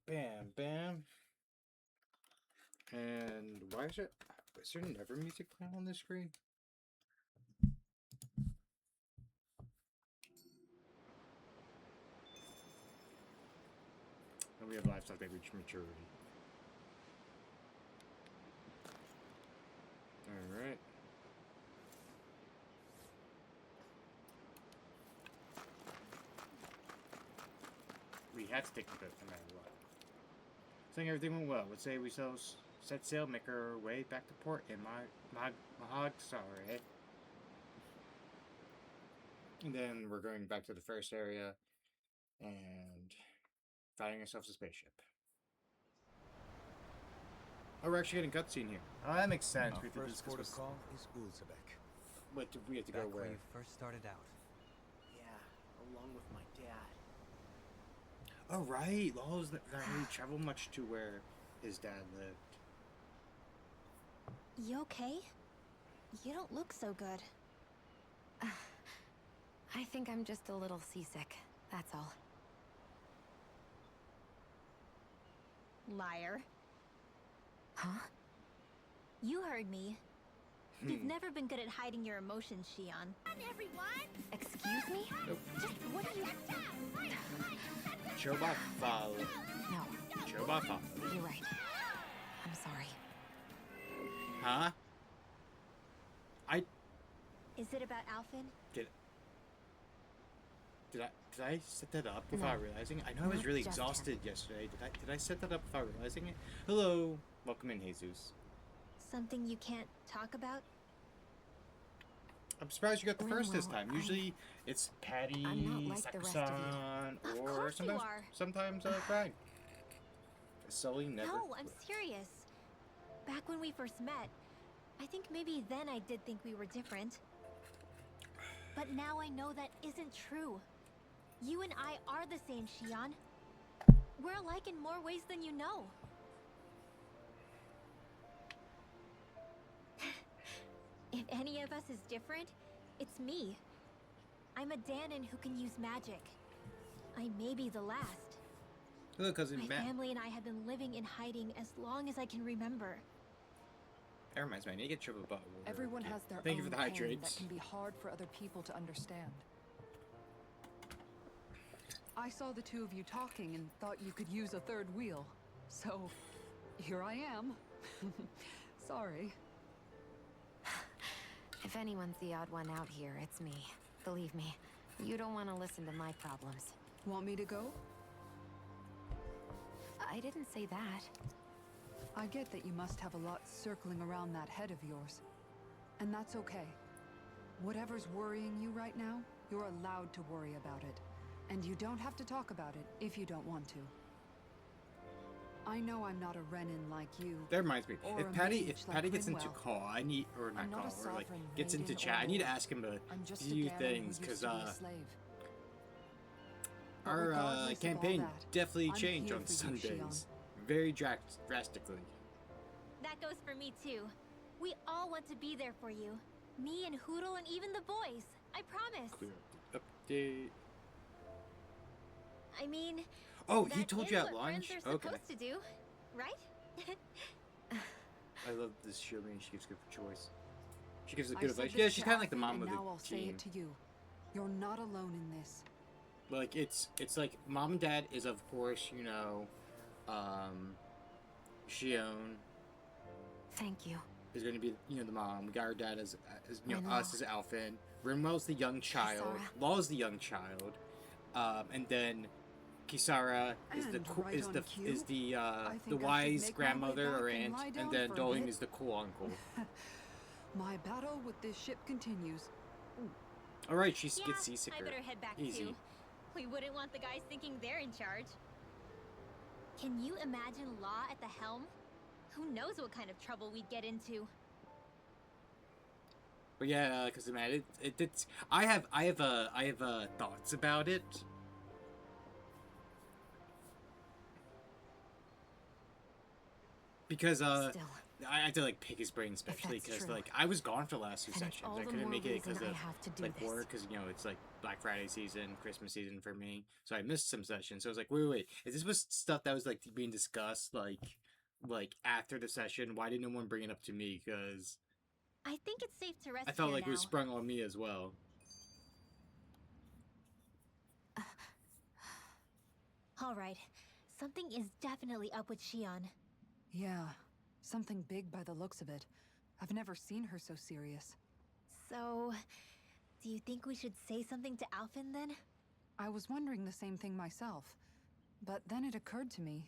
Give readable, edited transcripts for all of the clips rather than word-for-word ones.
Bam, bam. And why is there never music playing on this screen? And we have livestock that reach maturity. Alright. We had to take the boat no matter what. Saying everything went well. Let's say we set sail, make our way back to port in Mahag, sorry. And then we're going back to the first area and finding ourselves a spaceship. Oh, we're actually getting a cutscene here. Oh, that makes sense. Our We have to first discuss port of call is Ulzabek. What we have to go Back where? where you first started out. Yeah, along with my dad. Oh, right. Law's not really travel much to where his dad lived. You okay? You don't look so good. I think I'm just a little seasick, that's all. Liar. Huh? You heard me. You've never been good at hiding your emotions, Shion. Excuse me? Nope. Just what are you... Choba Fal. No, Choba Fal. you're right. I'm sorry. Huh? Is it about Alphen? Did I set that up without realizing it? I know I was Not really just exhausted yesterday. Did I set that up without realizing it? Hello. Welcome in, Jesus. Something you can't talk about? I'm surprised you got the first this Well, time. Usually it's Patty, I'm not like the rest of you. Sakusan, Of or course you sometimes are. sometimes Greg. Sully never. No, I'm serious. Back when we first met, I think maybe then I did think we were different. But now I know that isn't true. You and I are the same, Shion. We're alike in more ways than you know. If any of us is different, it's me. I'm a Danon who can use magic. I may be the last. Hello, cousin My Matt. family and I have been living in hiding as long as I can remember. That reminds me, I need to get triple butt. Everyone has their Thank you own for the pain hydrates. that can be hard for other people to understand. I saw the two of you talking and thought you could use a third wheel. So, here I am. Sorry. If anyone's the odd one out here, it's me. Believe me, you don't want to listen to my problems. Want me to go? I didn't say that. I get that you must have a lot circling around that head of yours. And that's okay. Whatever's worrying you right now, you're allowed to worry about it. And you don't have to talk about it if you don't want to. I know I'm not a Renin like you. That reminds me. Or If a Patty mage like gets into Grinwell. call, I need or not I'm not call a or like sovereign gets into maiden chat. I or need to lord. ask him I'm a just few a Danon things who because used to be a slave. But our regardless of all campaign that, definitely I'm changed here on for you, Sundays, very drastically. That goes for me too. We all want to be there for you. Me and Hoodle and even the boys. I promise. Clear update. I mean, Oh, he that told is you at what lunch. friends are Okay. supposed to do, right? I love this show. Man, she gives good choice. She gives a I good said advice. this Yeah, she's to kind of like the Alfie, mom and of the now I'll say team. it to you. You're not alone in this. Like it's like mom and dad is of course Shion Thank you. is going to be the mom. We got our dad as Rinwell. us as Alphen. Rinwell's the young child. Kisara. Law's the young child. And then Kisara is And right is on the cue, is the I think I should wise make my way grandmother back or and aunt, lie and down then for a Dolim bit. is the cool uncle. My battle with this ship continues. All right, she Yeah, gets seasicker. I better head back Easy. too. We wouldn't want the guys thinking they're in charge. Can you imagine Law at the helm? Who knows what kind of trouble we'd get into? But yeah, because man, it's I have thoughts about it. Because Still, I had to like pick his brain, especially that's because true. like I was gone for the last two And it's sessions. all I the couldn't more make it reason because I of have to do like this. work, because it's like Black Friday season, Christmas season for me, so I missed some sessions. So I was like, wait, is this was stuff that was like being discussed like after the session? Why didn't no one bring it up to me? Because I think it's safe to rest I felt here like it was now. sprung on me as well. All right. Something is definitely up with Shion. Yeah, something big by the looks of it. I've never seen her so serious. So, do you think we should say something to Alphen then? I was wondering the same thing myself. But then it occurred to me.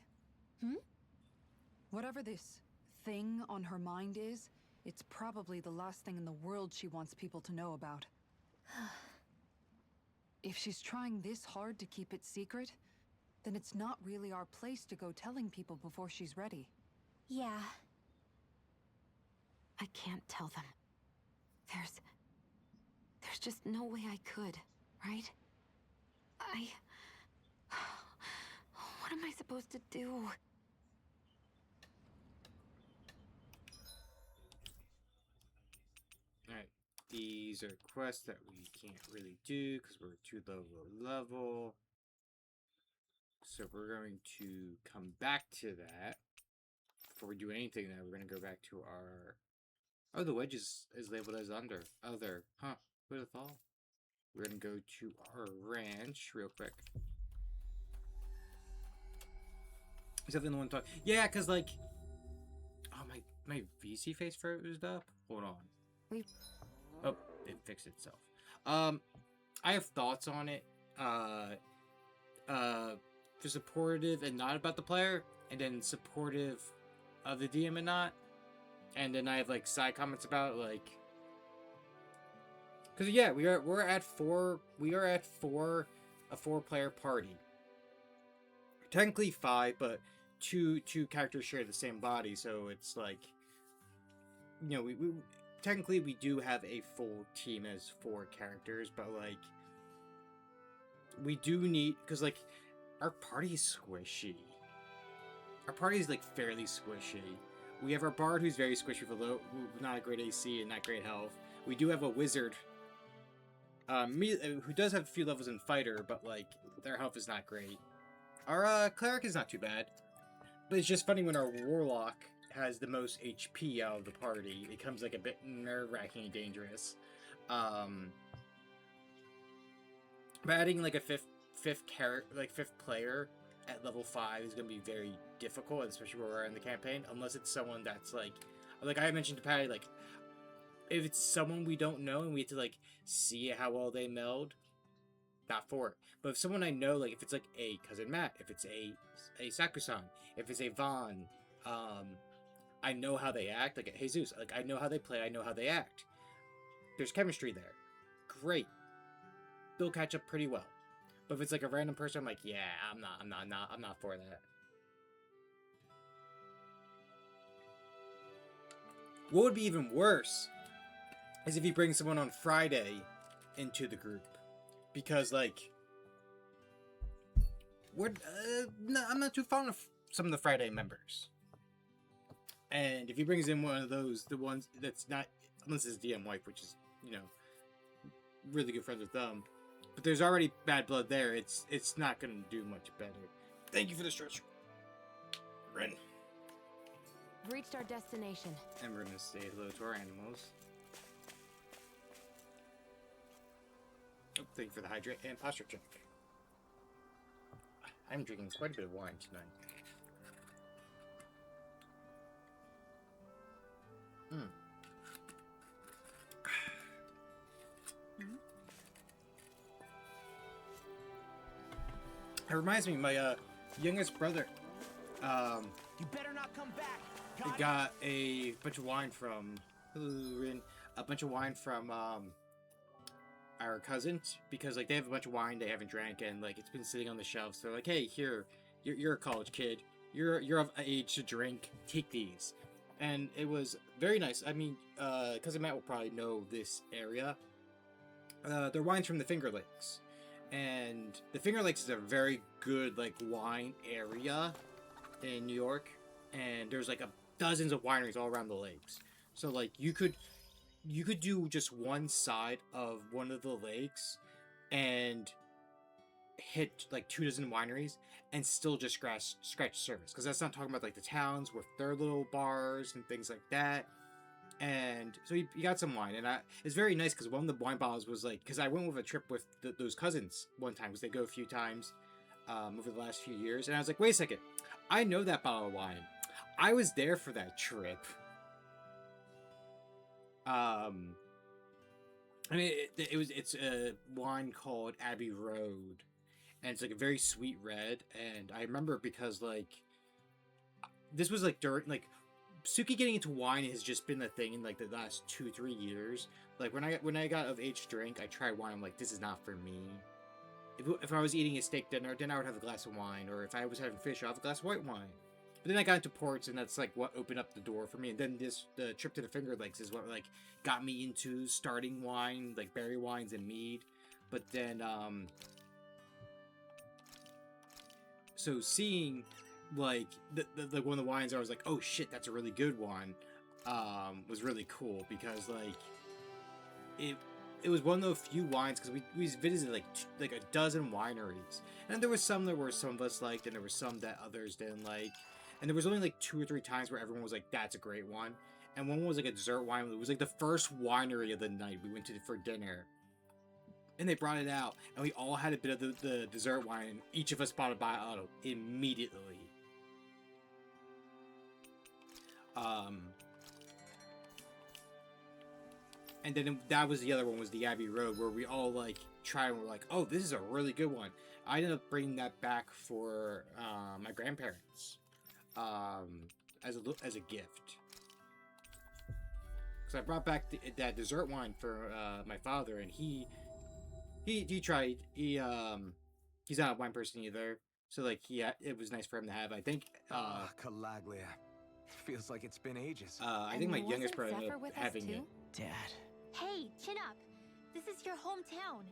Whatever this thing on her mind is, it's probably the last thing in the world she wants people to know about. If she's trying this hard to keep it secret, then it's not really our place to go telling people before she's ready. Yeah. I can't tell them. There's just no way I could, right? What am I supposed to do? Alright, these are quests that we can't really do because we're too low level. So we're going to come back to that. Before we do anything now, we're going to go back to our... Oh, the wedge is labeled as under. Other. Huh. Who would have thought? We're going to go to our ranch real quick. Is that the one talk? Yeah, because like... Oh, my VC face froze up? Hold on. Oh, it fixed itself. I have thoughts on it. For supportive and not about the player, and then supportive of the DM and not. And then I have like side comments about like, because yeah, we're at four. We are at a 4-player party. Technically 5, but two characters share the same body, so it's like, you know, we technically we do have a full team as 4 characters, but like we do need, because like our party is squishy. Our party is like fairly squishy. We have our bard who's very squishy with not a great AC and not great health. We do have a wizard who does have a few levels in fighter, but like their health is not great. Our cleric is not too bad, but it's just funny when our warlock has the most HP out of the party. It becomes like a bit nerve-wracking and dangerous. But adding like a fifth player at level 5 is going to be very difficult, especially where we're in the campaign, unless it's someone that's like I mentioned to Patty, like if it's someone we don't know and we have to like see how well they meld, not for it. But if someone I know, like if it's like a Cousin Matt, if it's a Sakusan, if it's a Vaughn, I know how they act, like a Jesus, like I know how they play, I know how they act. There's chemistry there. Great. They'll catch up pretty well. But if it's like a random person, I'm like, yeah, I'm not for that. What would be even worse is if you bring someone on Friday into the group, because like I'm not too fond of some of the Friday members, and if he brings in one of those, the ones that's not, unless it's DM wife, which is, you know, really good friends with them. But there's already bad blood there. It's not going to do much better. Thank you for the stretch, Ren. We've reached our destination. And we're going to say hello to our animals. Oh, thank you for the hydrate and posture check. I'm drinking quite a bit of wine tonight. It reminds me, my youngest brother, You better not come back. got a bunch of wine from our cousins, because like they have a bunch of wine they haven't drank, and like it's been sitting on the shelves. So they're like, hey, here, you're a college kid, you're of age to drink, take these. And it was very nice. I mean, cousin Matt will probably know this area. They're wines from the Finger Lakes. And the Finger Lakes is a very good like wine area in New York, and there's like a dozens of wineries all around the lakes. So like you could do just one side of one of the lakes and hit like 2 dozen wineries and still just scratch the surface, because that's not talking about like the towns with their little bars and things like that. And so you got some wine, and it's very nice because one of the wine bottles was like, because I went with a trip with those cousins one time, because they go a few times over the last few years, and I was like, wait a second, I know that bottle of wine. I was there for that trip. I mean, it's a wine called Abbey Road, and it's like a very sweet red. And I remember because like this was like during like Suki getting into wine has just been the thing in like the last 2-3 years. Like when I got of age to drink, I tried wine. I'm like, this is not for me. If I was eating a steak dinner, then I would have a glass of wine, or if I was having fish, I'd have a glass of white wine. But then I got into ports, and that's like what opened up the door for me. And then the trip to the Finger Lakes is what like got me into starting wine, like berry wines and mead. But then so seeing like the one of the wines, I was like, oh shit, that's a really good one. Was really cool because like it was one of the few wines, because we visited like a dozen wineries, and there was some that were some of us liked, and there were some that others didn't like. And there was only like 2 or 3 times where everyone was like, that's a great one. And one was like a dessert wine. It was like the first winery of the night we went to for dinner. And they brought it out, and we all had a bit of the dessert wine, and each of us bought a bottle immediately. And then that was the other one, was the Abbey Road, where we all like tried and we're like, oh, this is a really good one. I ended up bringing that back for my grandparents as a gift, because I brought back that dessert wine for my father, and he tried. He's not a wine person either, so like it was nice for him to have. I think Calaglia. Feels like it's been ages. I think my youngest brother ended up having it. Dad. Hey, chin up. This is your hometown.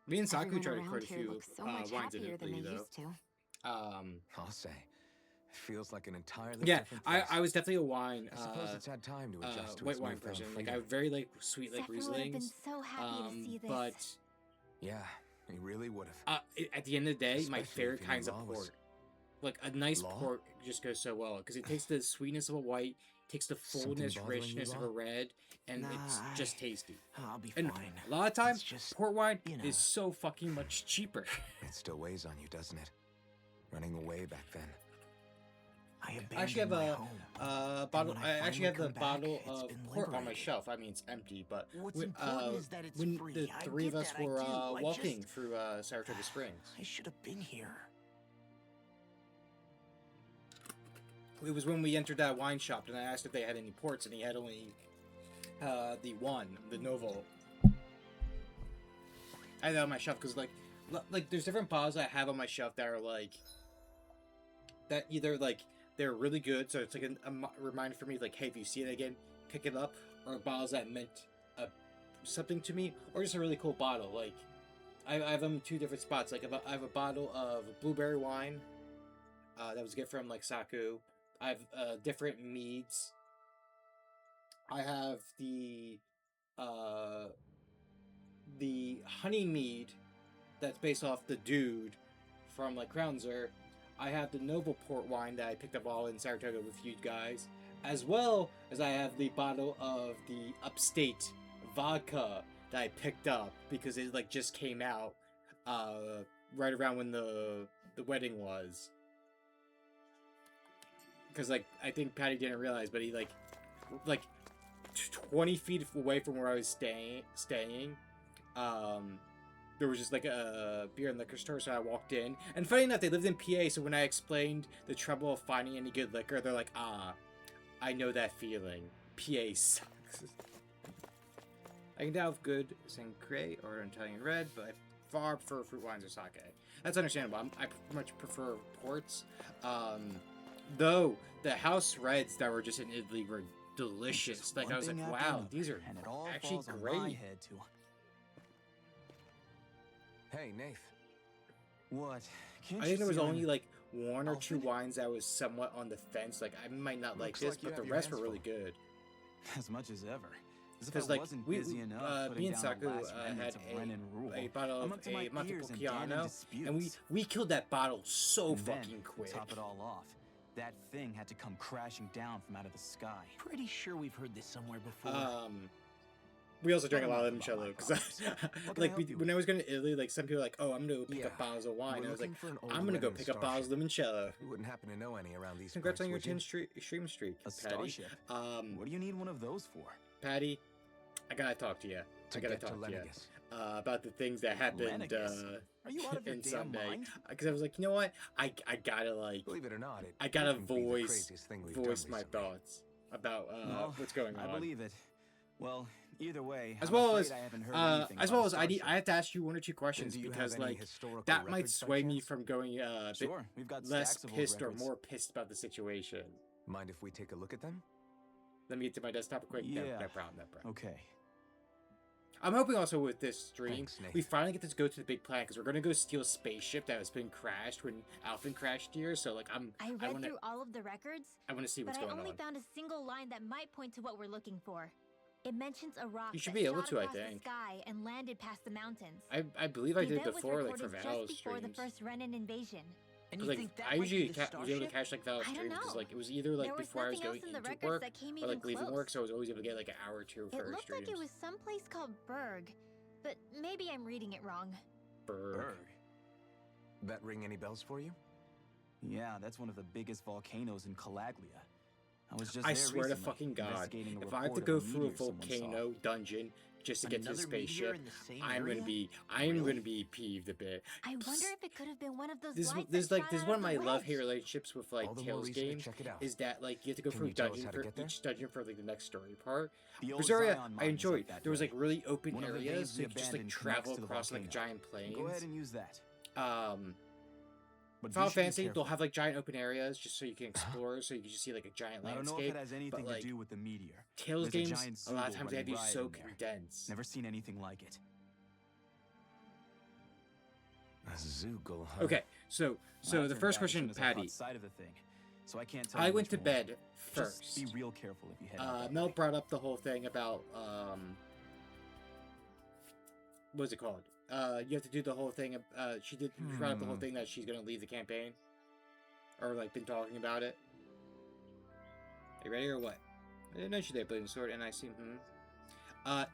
Me and Saku Everyone tried around quite a here few looks so much wines in happier than Italy, they though. used to. I'll say. Feels like an entirely Yeah, different place. I was definitely a wine, I suppose it's had time to adjust to white its wine newfound person. Like freedom. I very like sweet like Zephyr would have been Rieslings, so happy to see this. but Yeah, he really would have. at the end of the day, my Especially favorite if you kinds knew of Law was- port, like a nice Law? port, just goes so well because it takes the sweetness of a white, takes the Something fullness, bothering you, richness of Law? a red, and it's Nah, just tasty. I'll be And fine. a lot of times, It's just, port wine you know. is so fucking much cheaper. It still weighs on you, doesn't it? Running away back then. I I actually have abandoned my a home. bottle. when I I actually have the finally come back, bottle it's of been port on my liberated. shelf. I mean, it's empty, but What's when, important is that it's when free. the I 3 of get us that, I were do. I walking just- through Saratoga Springs, I should have been here. it was when we entered that wine shop, and I asked if they had any ports, and he had only the Novo. I had that on my shelf because like there's different bottles I have on my shelf that are like that either like they're really good, so it's like a reminder for me, like, hey, if you see it again, pick it up, or bottles that meant something to me, or just a really cool bottle. Like I have them in 2 different spots. Like I have a bottle of blueberry wine that was a gift from like Saku. I have different meads. I have the honey mead that's based off the Dude from like Crownzer. I have the Noble port wine that I picked up all in Saratoga with you guys, as well as I have the bottle of the Upstate vodka that I picked up because it like just came out right around when the wedding was. Because like I think Patty didn't realize, but he like 20 feet away from where I was staying, there was just like a beer and liquor store, so I walked in. And funny enough, they lived in PA, so when I explained the trouble of finding any good liquor, they're like, ah, I know that feeling. PA sucks. I can have good Sangre or Italian red, but I far prefer fruit wines or sake. That's understandable. I much prefer ports. Though the house reds that were just in Italy were delicious. Like I was like, wow, these are and it all actually falls on my great. head too. Hey, Nath. What? Can't I think you there was see only I'm- like one or two Alfred? wines that was somewhat on the fence. Like I might not like Looks this, like you but the have your rest were hands really full. good. as much as ever. As if Because I like wasn't we, busy enough putting me and down Saku the last had remnants of Renan Rule. a bottle I'm of up to a my ears in damning Montepulciano, and disputes. we killed that bottle so And then, fucking quick. To top it all off, that thing had to come crashing down from out of the sky. Pretty sure we've heard this somewhere before. We also drank a Don't lot of laugh about my limoncello because, problems. What can I like, help you when with? I was going to Italy, like some people were like, "Oh, I'm gonna go pick up Yeah, bottles of wine." we're I was like, looking for an old "I'm gonna go Renan pick up bottles of starship. limoncello." You wouldn't happen to know any around these Congrats parts, on your would you? 10 stream streak, A Patty. starship? What do you need one of those for? Patty, I gotta talk to you. To I gotta get to talk to you Lennigus. about the things that happened Lennigus? Are you out of your in damn Sunday. mind? Because I was like, you know what? I gotta like, Believe it or not, it I gotta couldn't be the voice craziest thing we've done voice my recently. thoughts about Well, what's going on. I believe it. Well, either way, As I'm well afraid as I haven't heard anything as about well a as starship. I have to ask you one or two questions do you have because any like historical that might records by sway me chance? from going a bit Sure, we've got less stacks of old pissed or records. more pissed about the situation. Mind if we take a look at them? Let me get to my desktop real quick. No, Yeah. no problem, no problem. Okay. I'm hoping also with this stream, Thanks, Nate. we finally get to go to the big planet because we're gonna go steal a spaceship that has been crashed when Alphen crashed here. So like I read through all of the records, I want to see but what's I going only on. found a single line that might point to what we're looking for. It mentions a rock You should that be able shot to, I across think. the sky and landed past the mountains. I believe I The did event was before like for recorded Val's just before the streams. first Renan invasion. and 'Cause, you like think that I might be usually the was able to starship? catch like Val's I don't streams because know. like it was either like There was before I was nothing going else in the into records work that came or even like leaving close. work, so I was always able to get like an hour or two for It her looked streams. like it was someplace called Berg, but maybe I'm reading it wrong. Berg. Berg. That ring any bells for you? Yeah, that's one of the biggest volcanoes in Calaglia. I was just I there swear to recently, fucking God, investigating a if I have to report go of a through a meteor someone saw. volcano dungeon just to get to the Another meteor spaceship, in the same I'm area? gonna Really? be peeved a bit. I wonder if it could have been one of those This lights this that like shot this is out one of my the love-hate wedge. relationships with like All the more Tales reason to games check it out. is that like you have to go Can through a you tell us dungeon how to for get there? each dungeon for like the next story part. The old Berseria, Zion I mine is enjoyed. up that There was way. like really open One of the areas, veins so we you could just like abandoned travel connects to the across like volcano. giant plains. Go ahead and use that. But Final you should be Fantasy, they'll careful. have like giant open areas just so you can explore, so you can just see like a giant I don't know if landscape. it has anything like, to do with the meteor. Tales There's a games, giant a lot of Zoogle times they have running you riot so in there. condensed. Never seen anything like it. A Zoogle, huh? Okay, so Well, the I first turned question, bad as soon as I caught Patty. sight of the thing, so I can't tell I you went much to more. bed Just first. be real careful if you head out that Mel way. brought up the whole thing about what's it called? You have to do the whole thing. She brought up the whole thing that she's gonna leave the campaign, or like been talking about it. Are you ready or what? I didn't know she did Blazing Sword, and I see.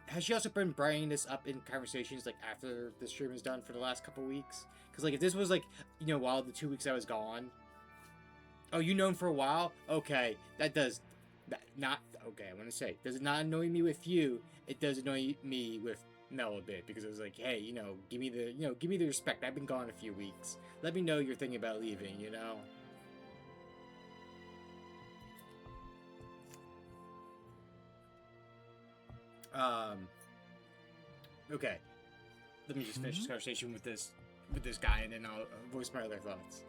Has she also been bringing this up in conversations like after the stream is done for the last couple weeks? Because like if this was like while the 2 weeks I was gone. Oh, you known for a while? Okay, that does not okay. I want to say, does it not annoy me with you? It does annoy me with Mel a bit because it was like, hey, give me the respect. I've been gone a few weeks. Let me know you're thinking about leaving. Okay. Let me just finish this conversation with this guy, and then I'll voice my other thoughts.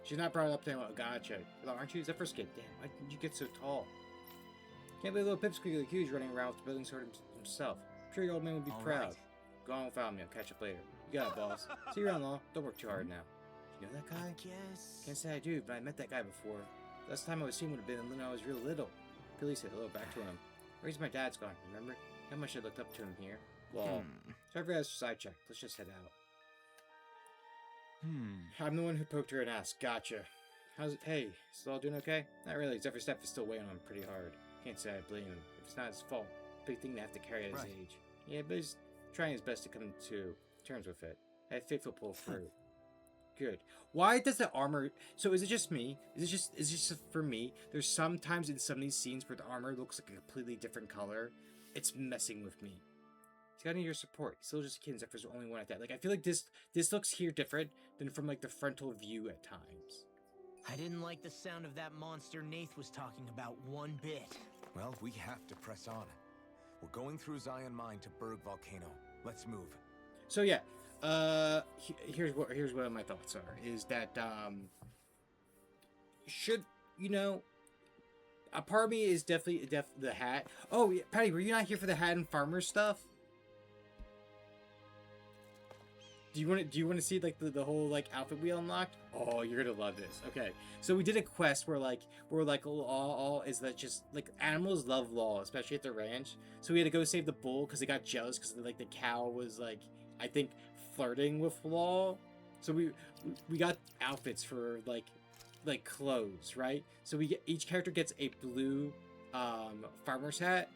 She's not brought up saying, "Oh, gotcha." Well, aren't you Zephyr's kid? Damn, why did you get so tall? Can't believe little Pipsqueak like you is running around with the building sword himself. I'm sure your old man would be All proud. right. Go on without me. I'll catch up later. You got it, boss. See you around, Law. Don't work too hard now. You know that guy? I guess. Can't say I do, but I met that guy before. Last time I was seen would have been when I was real little. Billy said hello back to him. Where's my dad's gone, remember? How much I looked up to him here. Well, sorry for that sidetrack. Let's just head out. I'm the one who poked her and asked. Gotcha. Hey, is it all doing okay? Not really. Zephyr's step is still weighing on him pretty hard. Can't say I blame him. If it's not his fault. Big thing to have to carry at his Right. age. Yeah, but he's trying his best to come to terms with it. I had faithful pull through. Good. Why does the armor... So is it just me? Is it just for me? There's sometimes in some of these scenes where the armor looks like a completely different color. It's messing with me. He's got your support. He's still just a kid. Zephyr's the only one at that. Like, I feel like this looks here different than from, like, the frontal view at times. I didn't like the sound of that monster Nath was talking about one bit. Well, we have to press on. We're going through Zion Mine to Berg Volcano. Let's move. So, yeah. Here's what my thoughts are. Is that, should, a part of me is definitely the hat. Oh, yeah, Patty, were you not here for the hat and farmer stuff? do you want to see like the whole like outfit we unlocked? Oh, you're gonna love this. Okay, so we did a quest where all is that just like animals love Law, especially at the ranch. So we had to go save the bull because they got jealous because like the cow was like, I think, flirting with Law. So we got outfits for like clothes, right? So each character gets a blue farmer's hat,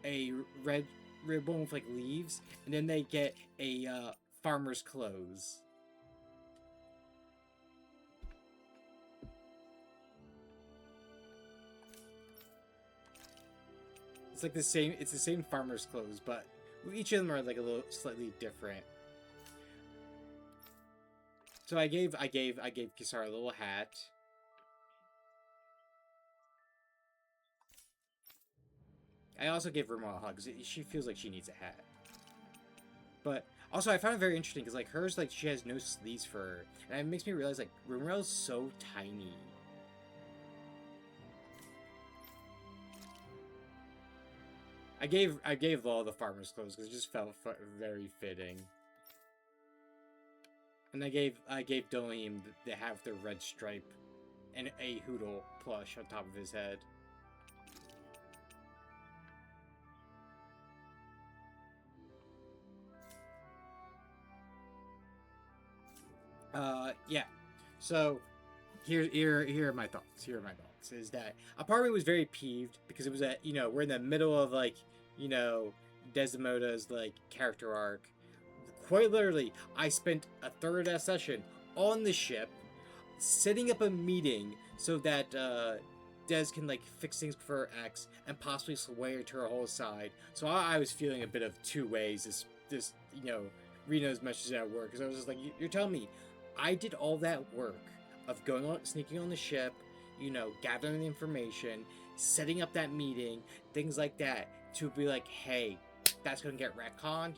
a red one with like leaves, and then they get a farmer's clothes. It's like the same. It's the same farmer's clothes, but each of them are like a little slightly different. So I gave Kisara a little hat. I also gave Rima a hug because she feels like she needs a hat. But also, I found it very interesting because like hers, like she has no sleeves for her, and it makes me realize like Rimel's so tiny. I gave Law the farmer's clothes because it just felt very fitting. And I gave Dolim the have the red stripe and a Hoodle plush on top of his head. Yeah. So here are my thoughts. Here are my thoughts. Is that a part of me was very peeved because it was we're in the middle of like Desdemona's like character arc. Quite literally, I spent a third of that session on the ship, setting up a meeting so that Des can like fix things for X and possibly sway her to her whole side. So I was feeling a bit of two ways. This Reno's message at work because I was just like, you're telling me I did all that work of going on, sneaking on the ship, gathering the information, setting up that meeting, things like that, to be like, hey, that's gonna get retconned.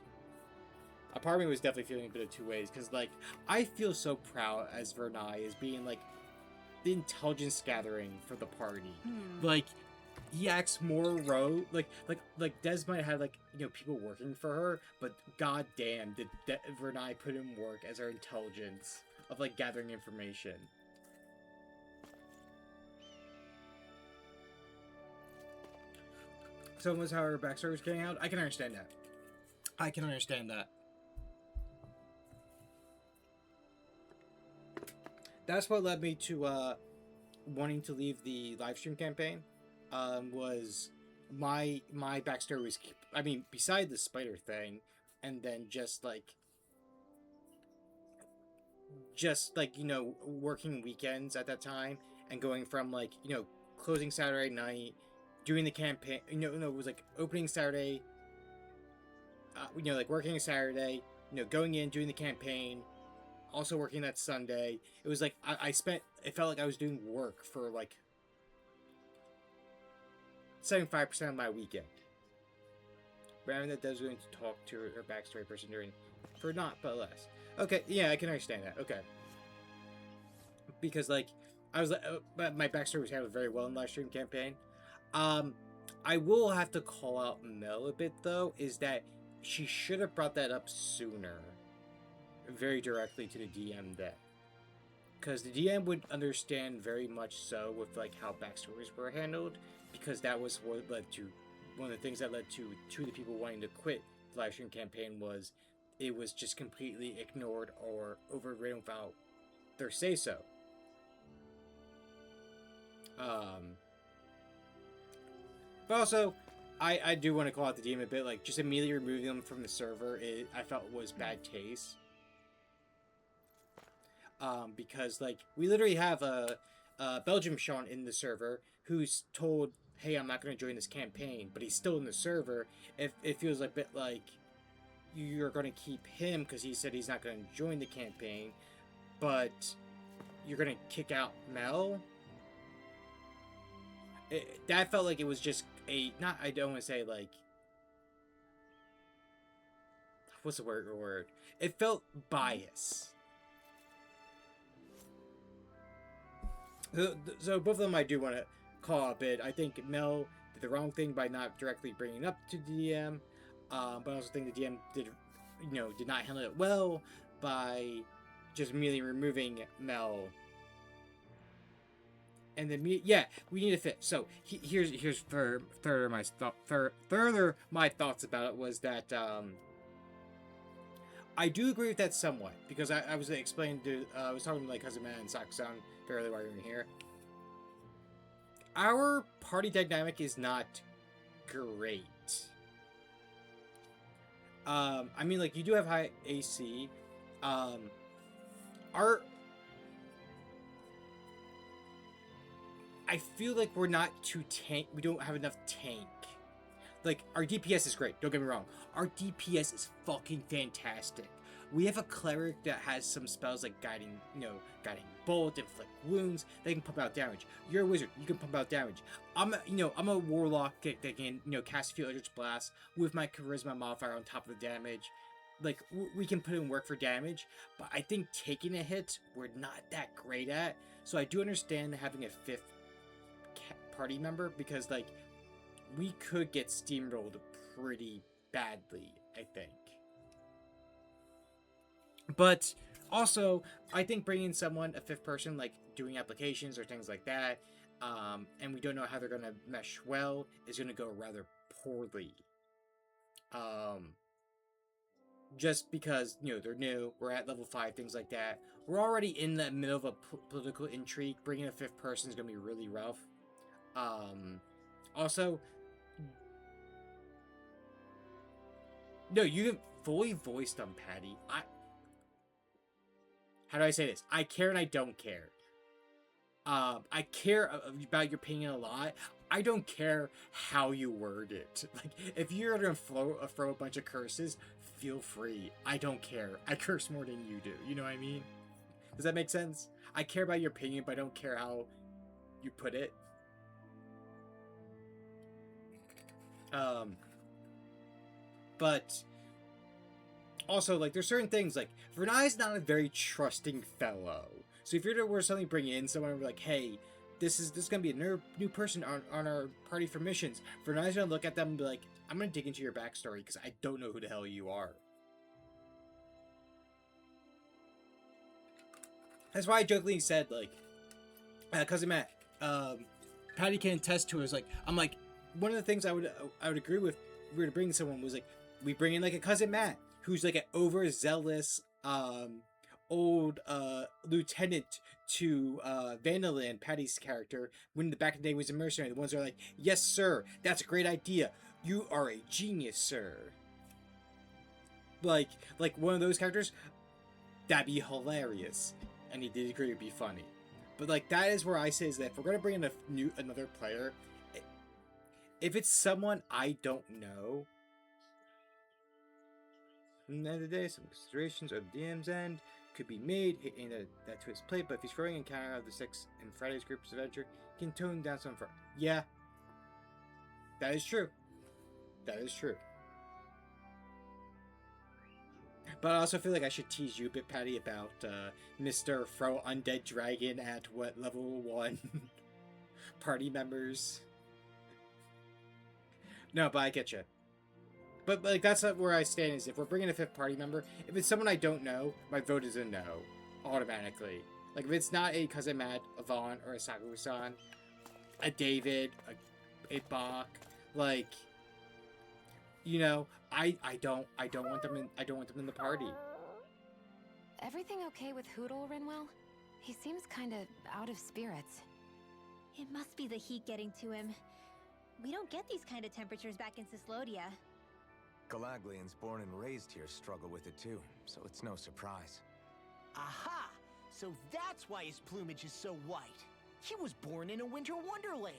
A part of me was definitely feeling a bit of two ways because like I feel so proud as Vernai as being like the intelligence gathering for the party. Like he acts more rogue. Like Des might have like people working for her, but goddamn did Vernai put in work as her intelligence of like gathering information. So was how her backstory was getting out. I can understand that. I can understand that. That's what led me to wanting to leave the livestream campaign. Was my backstory was, I mean, beside the spider thing, and then just like working weekends at that time and going from like closing Saturday night, doing the campaign, it was like opening Saturday, like working Saturday, going in, doing the campaign, also working that Sunday. It was like it felt like I was doing work for like 75% of my weekend. Rather than that, I was going to talk to her backstory person for not but less. Okay, yeah, I can understand that. Okay, because like I was like, my backstory was handled very well in the live stream campaign. I will have to call out Mel a bit though. Is that she should have brought that up sooner, very directly to the DM then, because the DM would understand very much so with like how backstories were handled, because that was what led to one of the things that led to two of the people wanting to quit the live stream campaign was it was just completely ignored or overridden without their say so. But also, I do want to call out the DM a bit, like just immediately removing them from the server. I felt was bad taste. Because like we literally have a Belgium Sean in the server who's told, hey, I'm not going to join this campaign, but he's still in the server. It feels a bit like you're going to keep him because he said he's not going to join the campaign, but you're going to kick out Mel. That felt like it was just I don't want to say like, what's the word? It felt bias. So both of them I do want to call out a bit. I think Mel did the wrong thing by not directly bringing it up to the DM, but I also think the DM did did not handle it well by just merely removing Mel. And then we need a fit. So here's further my thoughts about it was that I do agree with that somewhat, because I was explaining to I was talking to like Cousin Matt and Sakusan fairly while you were here. Our party dynamic is not great. I mean, like, you do have high AC. I feel like we're not too tank. We don't have enough tank. Like, our DPS is great. Don't get me wrong. Our DPS is fucking fantastic. We have a cleric that has some spells like guiding bolt, inflict wounds. They can pump out damage. You're a wizard. You can pump out damage. I'm a warlock that can cast a few Eldritch Blasts with my charisma modifier on top of the damage. Like, we can put in work for damage, but I think taking a hit we're not that great at. So I do understand having a 5th party member, because like we could get steamrolled pretty badly, I think. But also, I think bringing someone, a 5th person, like doing applications or things like that, and we don't know how they're gonna mesh well, is gonna go rather poorly. Just because they're new, we're at level 5, things like that. We're already in the middle of a political intrigue. Bringing a 5th person is gonna be really rough. Also, no, you have fully voiced them, Patty. How do I say this? I care and I don't care. I care about your opinion a lot. I don't care how you word it. Like, if you're gonna throw a bunch of curses, feel free. I don't care. I curse more than you do. You know what I mean? Does that make sense? I care about your opinion, but I don't care how you put it. But also, like, there's certain things, like, Vernai's not a very trusting fellow. So if you're to suddenly bring in someone like, hey, this is gonna be a new person on our party for missions, Vernai's gonna look at them and be like, I'm gonna dig into your backstory because I don't know who the hell you are. That's why I jokingly said, like, Cousin Matt, Patty can attest to it. Like, I'm like, one of the things I would agree with if we were to bring someone was like, we bring in like a Cousin Matt who's like an overzealous old lieutenant to Vanderland, Patty's character, when the back in the day was a mercenary. The ones that are like, yes sir, that's a great idea, you are a genius, sir. Like one of those characters, that'd be hilarious, and he did agree it'd be funny. But like, that is where I say is that if we're gonna bring in another player, if it's someone I don't know, at the end of the day, some considerations of the DM's end could be made, hitting that to his plate, but if he's throwing encounter of the 6 in Friday's group's adventure, he can tone down some for. Yeah. That is true. That is true. But I also feel like I should tease you a bit, Patty, about Mr. Throw Undead Dragon at what, level 1 party members. No, but I get you. But like, that's not where I stand. Is if we're bringing a 5th party member, if it's someone I don't know, my vote is a no, automatically. Like, if it's not a Cousin Matt, a Vaughn, or a Sakusan, a David, a Bach, like, I don't want them in the party. Everything okay with Hootle, Rinwell? He seems kind of out of spirits. It must be the heat getting to him. We don't get these kind of temperatures back in Cyslodia. Galaglians born and raised here struggle with it too, so it's no surprise. Aha! So that's why his plumage is so white. He was born in a winter wonderland.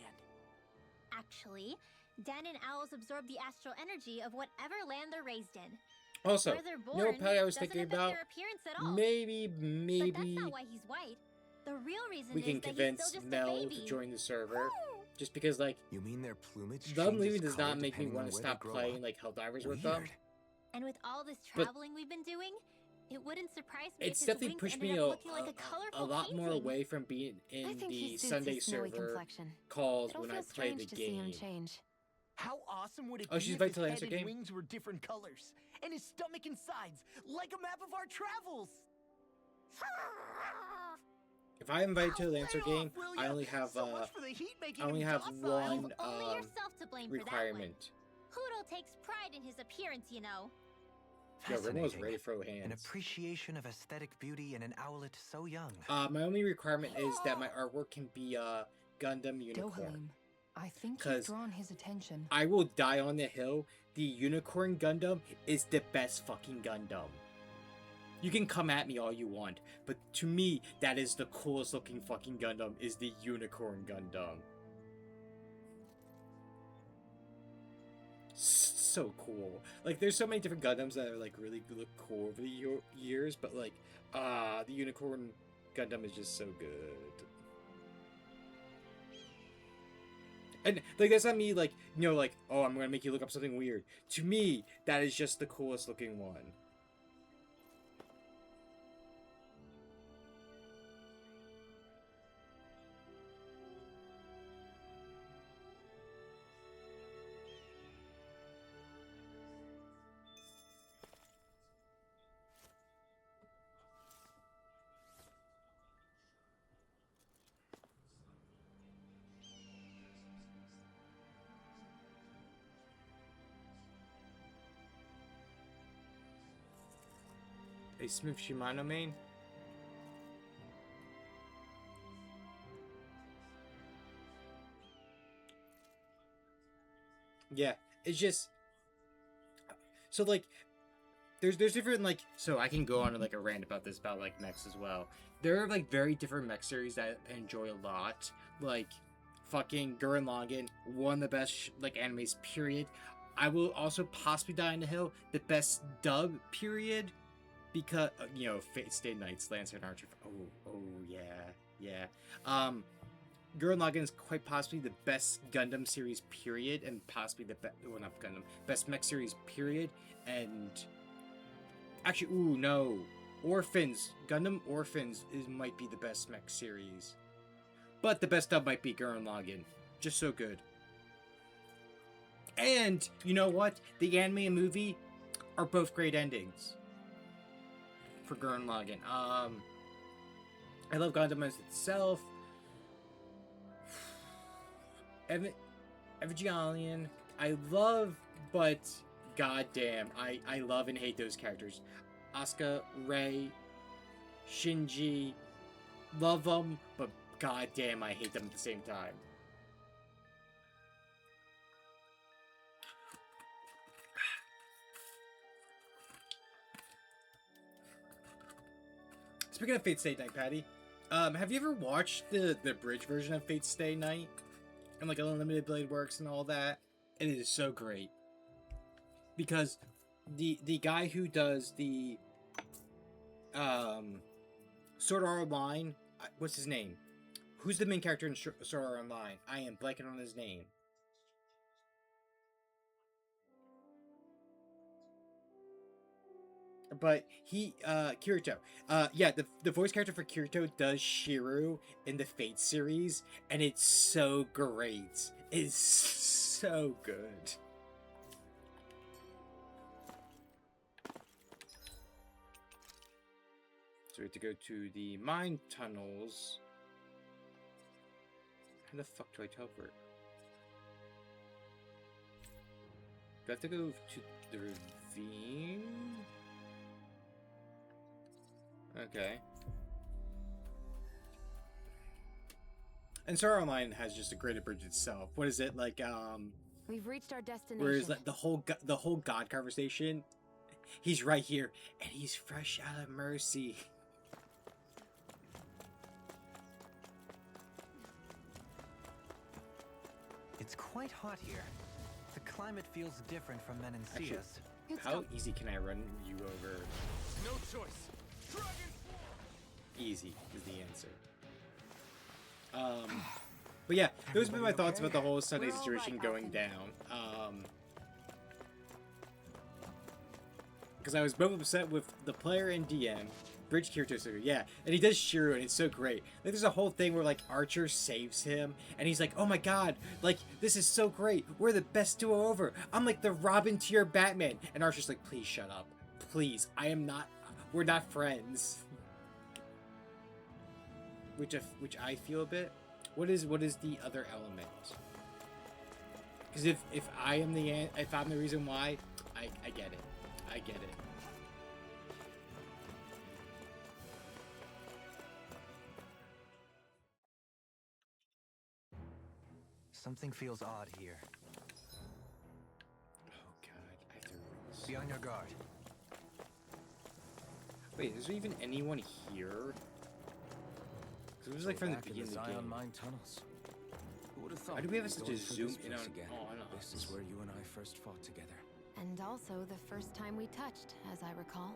Actually, Dan and owls absorb the astral energy of whatever land they're raised in. Also, Where they're born Patty, I was doesn't thinking affect about their appearance at all. maybe But that's not why he's white. The real reason we is can that he's convince still just Mel a baby. to join the server. Just because, like, You mean their plumage them changes leaving does color not make me depending want on to where they stop grow playing up? like Helldivers with them. Weird. And with all this But traveling we've been doing, it wouldn't surprise me It's if his definitely wings pushed ended me up looking like a colorful lot more painting. away from being I in think the he suits Sunday his snowy server complexion. calls It'll when I feel play strange the to see him game. change. How awesome would it Oh, be she's if back his to the head answer and game? wings were different colors? and his stomach and sides, like a map of our travels. If I invite you to the Lancer Lay game, off, will I ya? only have So much for the heat making I only him have docile. one Only yourself to blame for that one. requirement. Hootle takes pride in his appearance, you know. Yo, Rimo's Fascinating. ready to throw An hands. appreciation of aesthetic beauty in an owlet so young. My only requirement is that my artwork can be Gundam Unicorn. Dohalim, I think 'Cause you've drawn his attention. I will die on the hill. The Unicorn Gundam is the best fucking Gundam. You can come at me all you want, but to me, that is the coolest looking fucking Gundam, is the Unicorn Gundam. So cool. Like, there's so many different Gundams that are, like, really look cool over the years, but, like, the Unicorn Gundam is just so good. And, like, that's not me, like, you know, like, oh, I'm gonna make you look up something weird. To me, that is just the coolest looking one. A smooth Shimano main? Yeah, it's just so like there's different like so I can go on like a rant about this about like mechs as well. There are like very different mech series that I enjoy a lot. Like fucking Gurren Lagann, one of the best like animes period. I will also possibly die on the hill, the best dub period. Because you know, Fate Stay Nights, Lancer and Archer. Oh yeah. Gurren Lagann is quite possibly the best Gundam series period, and possibly the not Gundam, best mech series period. And actually, no, Orphans, Gundam Orphans might be the best mech series, but the best dub might be Gurren Lagann. Just so good. And you know what? The anime and movie are both great endings. For Gurren Lagann. I love Gundam as itself. Evangelion, I love, but goddamn, I love and hate those characters. Asuka, Rei, Shinji, love them, but goddamn, I hate them at the same time. Speaking of Fate Stay Night, Patty, have you ever watched the bridge version of Fate Stay Night? And like Unlimited Blade Works and all that? It is so great. Because the guy who does the Sword Art Online, what's his name? Who's the main character in Sword Art Online? I am blanking on his name. But he, Kirito. Yeah, the voice character for Kirito does Shiru in the Fate series, and it's so great. It's so good. So we have to go to the mine tunnels. How the fuck do I teleport? Do I have to go to the ravine? Okay. And Sword Art Online has just a greater bridge itself. What is it like? We've reached our destination. Where is like the whole God conversation? He's right here, and he's fresh out of mercy. It's quite hot here. The climate feels different from Actually, Menancia's. how easy can I run you over? No choice. Dragon. Easy is the answer. But yeah, those have been my thoughts about the whole Sunday We're all situation right, going Alton. down. Because I was both upset with the player and DM Bridge Kirito is so good, yeah. And he does Shiro, and it's so great. Like, there's a whole thing where, like, Archer saves him, and he's like, oh my god, like, this is so great. We're the best duo ever. I'm like the Robin to your Batman. And Archer's like, please shut up. Please, we're not friends. Which I feel a bit. What is the other element? Because if I'm the reason why, I get it. I get it. Something feels odd here. Oh god, I have to read this. Be on your guard. Wait, is there even anyone here? Because it was like from the Back in beginning of the Zion game. Mine tunnels. Who would have thought? Why do we have we'd be such a going through zoom this in place on- again? on This us? is where you and I first fought together. And also the first time we touched, as I recall.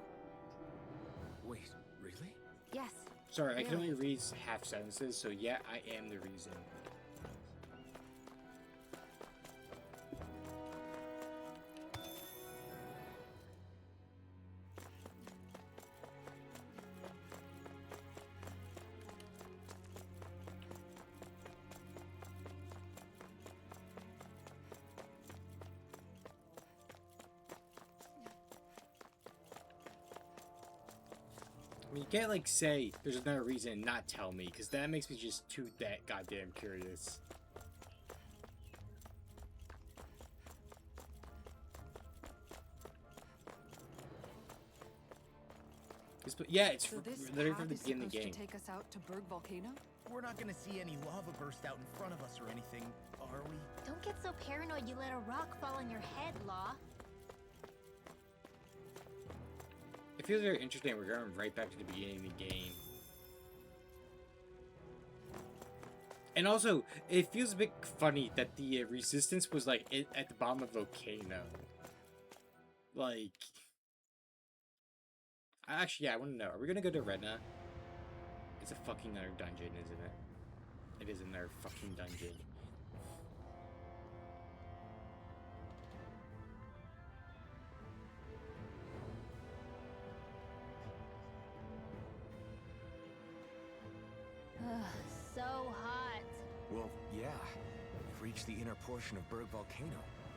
Wait, really? Yes. Sorry, I can Really? only read half sentences, so yeah, I am the reason. I mean, you can't, like, say there's another reason and not tell me, because that makes me just too that goddamn curious. Yeah, it's So this literally path from the is beginning of the supposed game. to take us out to Berg Volcano? We're not gonna see any lava burst out in front of us or anything, are we? Don't get so paranoid you let a rock fall on your head, Law. It feels very interesting. We're going right back to the beginning of the game. And also, it feels a bit funny that the resistance was, like, at the bottom of a volcano. Like... Actually, yeah, I want to know. Are we going to go to Redna? It's a fucking another dungeon, isn't it? It is another fucking dungeon. So hot. Well, yeah. We've reached the inner portion of Berg Volcano.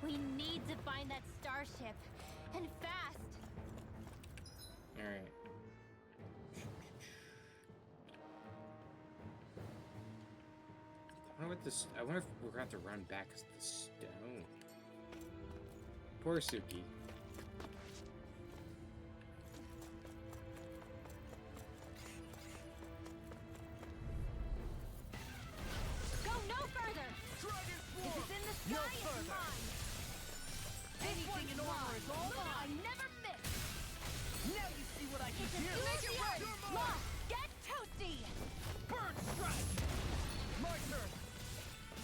We need to find that starship. And fast. Alright. I wonder if we're going to have to run back because of the stone. Poor Suki. Go no further. If it's in the sky, it's mine. Anything in order is all mine. I never miss. Now you see what I can do! Law, get toasty. Bird strike! My turn!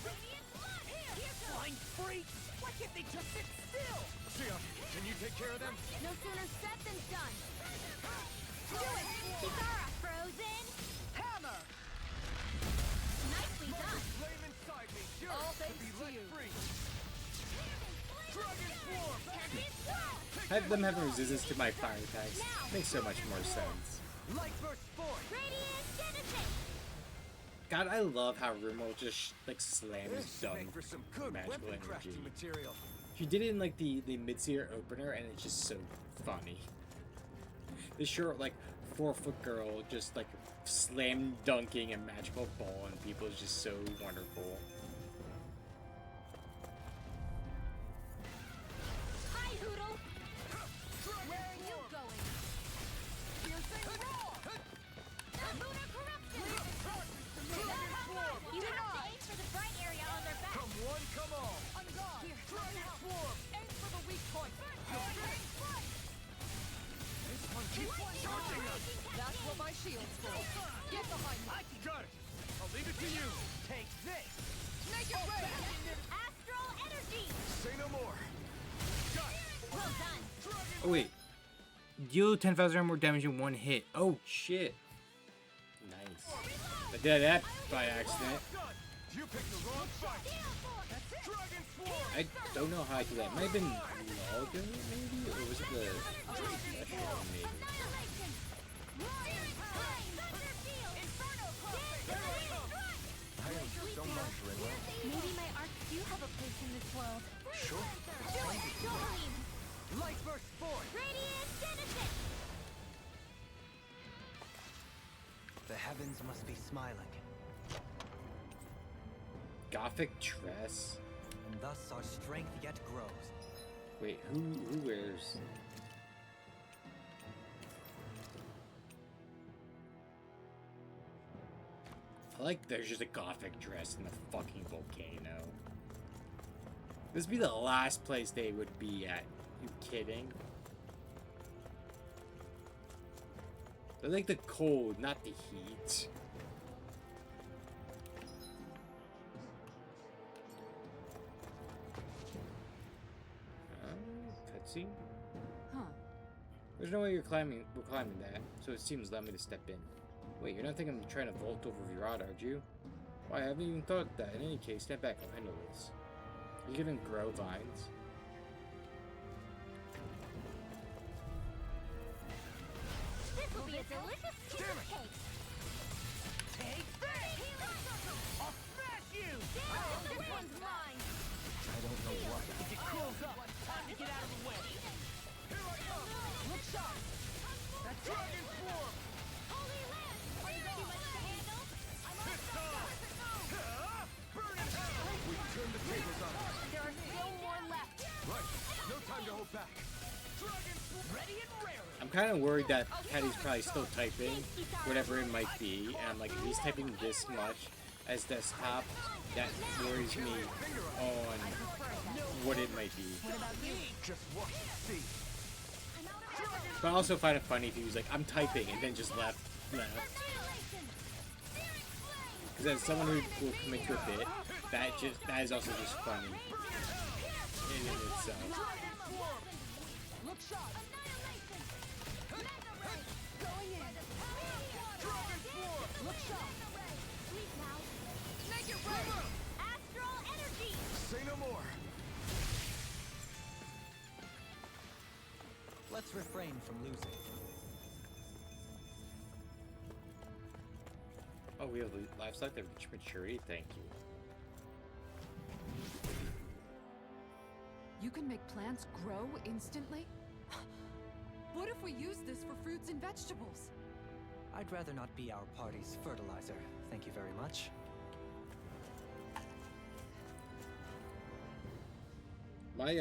Radiant blood. Here goes. Flying freaks! Why can't they just sit still? Sia, can you take care of them? No sooner said than done. Do it, Kikara, frozen. Hammer! Nicely done. Flame inside me, All thanks to you. Dragon Swarm! Have them having resistance to my fire attacks makes so much more sense. Light burst forth! Radiant Genesis. God, I love how Rumo just like slams This should dunk make for some good magical weapon energy. crafting material. She did it in like the mid-tier opener, and it's just so funny. This short like 4-foot girl just like slam dunking a magical ball and people is just so wonderful. Hi, Hoodle. Where are you going? Piercing roar! Lunar corruption. You have to aim for the bright area on their back. Come one, come all! On guard! Here, Dragon Swarm! Aim for the weak point! This one keeps charging us. That's what my shield's for. Get behind me. Got it. I'll leave it to you. Take this! Make it rain! Astral energy. Say no more. Got it. Well done. Oh wait, deal 10,000 or more damage in one hit. Oh shit! Nice. I did that by accident. Done. You picked the wrong fight. Dragon Swarm! I don't know how I did that. It might have been Law doing it, maybe, or was it the maybe? Annihilation. So much, Ringo. Maybe my arcs do have a place in this world. Sure. Do it, Jolene! Light burst forth! Radiant Genesis! The heavens must be smiling, Gothic dress. and thus our strength yet grows. Wait, who wears? I like there's just a gothic dress in the fucking volcano. This would be the last place they would be at. You kidding? They like the cold, not the heat. Cutscene? Huh. There's no way we're climbing that, so it seems allow me to step in. Wait, you're not thinking I'm trying to vault over Virad, aren't you? Why, I haven't even thought of that. In any case, step back, I'll handle this. You can even grow vines. This will be a delicious piece of cake! Take this! I'll smash you! This one's mine! I don't know what. If it cools up, time to get out of the way. Here I come! Look sharp! That's Dragon Form! Holy Land! Are you too much to handle? I'm on Burn in hell! We turn the tables on them. There are still more left! Right. No time to hold back. Dragon Form! Ready and raring! I'm kind of worried that Patty's probably still typing, whatever it might be, and I'm like, if he's typing this much as desktop, that worries me on what it might be. Just watch and see. But I also find it funny if he was like, I'm typing, and then just left. Because as someone who will commit to a bit, that is also just funny in and itself. Look sharp! Going in! Dragon Form! Look sharp! Sleep now! Make it right! Astral energy! Say no more. Let's refrain from losing. Oh, we have livestock that reach maturity? Thank you. You can make plants grow instantly? What if we use this for fruits and vegetables? I'd rather not be our party's fertilizer. Thank you very much. My,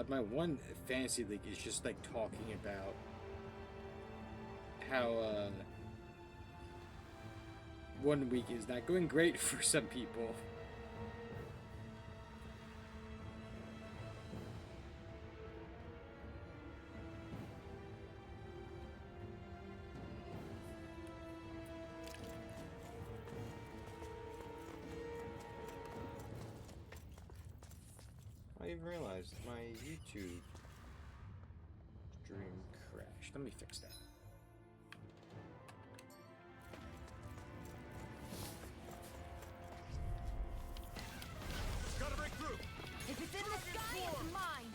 my one fantasy league is just like talking about how 1 week is not going great for some people. I even realized my YouTube stream crashed. Let me fix that. Gotta break through. If it's in the sky, it's mine!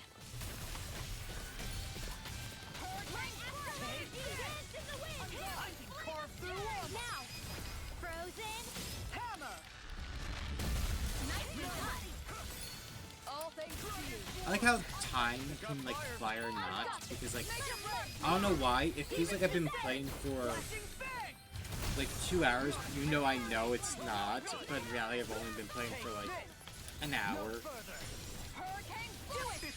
Dance in the wind! I can carve through walls! Now! Frozen! Hammer! Nicely done! All thanks to you! I like how time can like fly or not, because like I don't know why. It feels like I've been playing for like 2 hours. You know I know it's not, but in reality I've only been playing for like an hour. Hurricane, do it!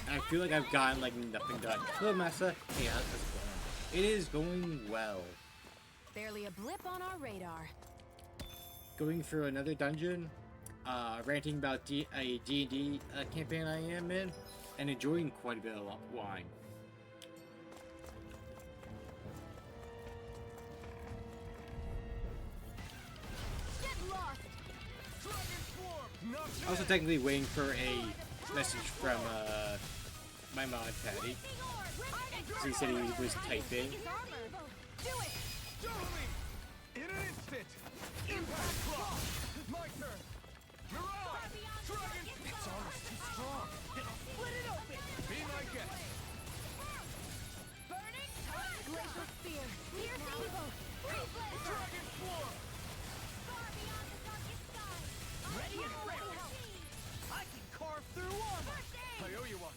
And I feel like I've gotten like nothing done. Hello Massa. Hey, how's it going? It is going well. Barely a blip on our radar. Going through another dungeon, ranting about a D&D campaign I am in, and enjoying quite a bit of wine. Get lost! Dragon Form! Not Also technically waiting for a message from my mod Patty. So he said he was typing. Do it! In an instant! Impact Claw! My turn! Mirage! Dragon! It's almost too strong! Split it open! Be my guest! Burning touch! Glacial spear! Here's evil! Dragon Form! Ready and ready! I can carve through armor! I owe you one.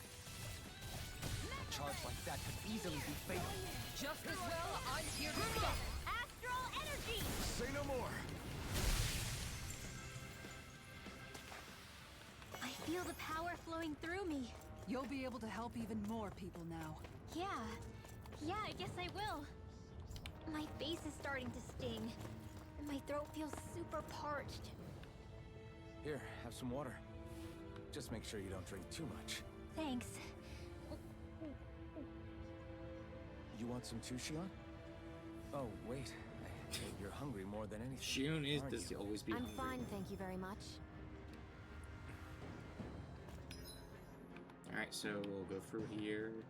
A charge like that could easily be fatal. Just as well, I'm here to stop. Astral energy! Say no more. I feel the power flowing through me. You'll be able to help even more people now. Yeah, I guess I will. My face is starting to sting, and my throat feels super parched. Here, have some water. Just make sure you don't drink too much. Thanks. You want some too, Shion? Oh, wait. You're hungry more than anything. Shion is aren't does you? always be I'm hungry. fine, thank you very much. Alright, so we'll go through here, go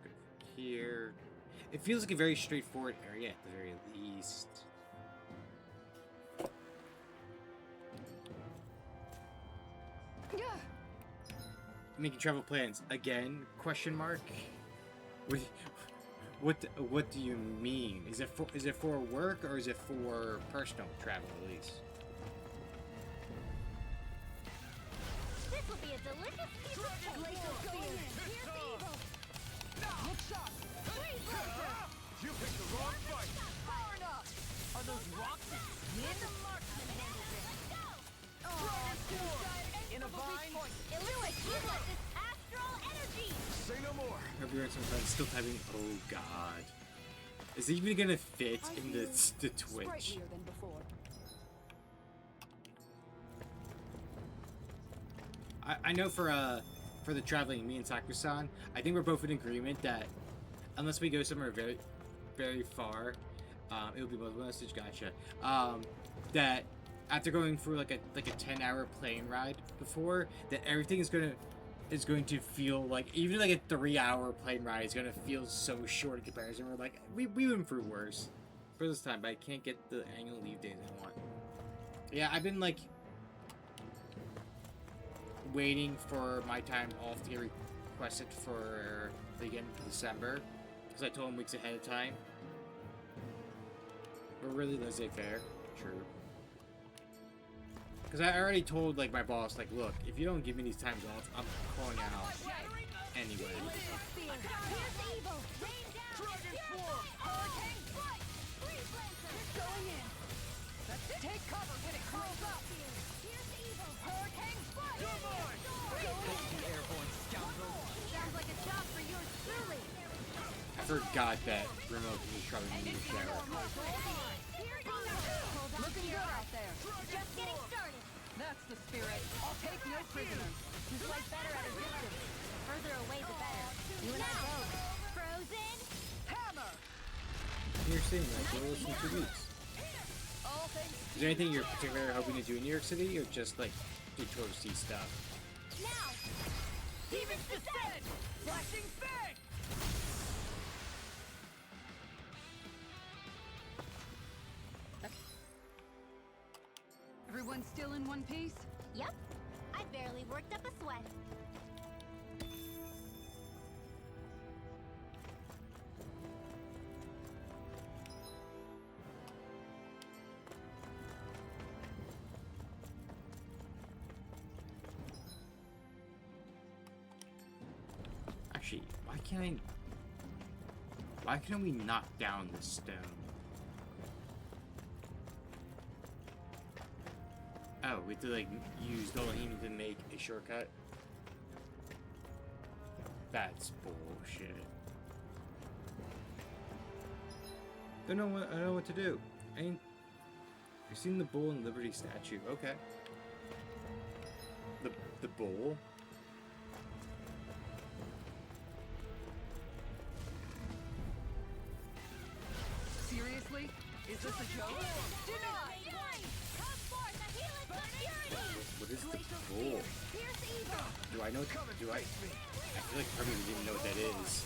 through here. It feels like a very straightforward area at the very least. Making travel plans again? Question mark. What do you mean? Is it for work or is it for personal travel at least? This will be a delicious piece of cake. Glacial spear. Here's evil. Look shot! You picked the wrong fight! Far enough! Are those rocks a skin? The marksman handles it. Dragon Form! In a vine? Illumine, utilize this astral energy. Say no more. Hope you're still typing. Oh God, is it even gonna fit in the Twitch? Sprightlier than before. I know for the traveling, me and Sakusan, I think we're both in agreement that unless we go somewhere very, very far, it will be both message. Gotcha. That after going through like a 10-hour plane ride before, that everything is going to feel like even like a 3-hour plane ride is gonna feel so short in comparison. We're like we went through worse for this time, but I can't get the annual leave days I want. Yeah, I've been like waiting for my time off to get requested for the beginning of December because I told him weeks ahead of time. We're really laissez-faire. True. Because I already told like my boss, like, look, if you don't give me these times off, I'm calling out anyway. Here's evil. Rain down. Dragon Form! Hurricane foot. Freeze lancer. Going in! Take cover when it curls up! Here's evil. Hurricane foot! You're mine! The airborne scoundrel! Sounds like a job for yours truly. I forgot that remote was probably in the shower. Here's evil. Looking good out there. Just getting started. That's the spirit. I'll take no prisoners. You fight better at a distance. The further away, the better. You and I both. Frozen. Hammer! You're seeing like we'll listen 2 weeks. All things Is there anything you're particularly hoping to do in New York City, or just like do touristy stuff? Now. Demons descend! Flashing fang! Everyone still in one piece? Yep. I barely worked up a sweat. Actually, why can't we knock down this stone? Oh, we have to like use Dolahim to make a shortcut? That's bullshit. I don't know what to do. You've seen the bull and Liberty statue. Okay. The bull? Seriously? Is this a joke? Denied! Come forth, the healing What is the bull? Do I know? Do I? I feel like Kirby didn't even know what that is.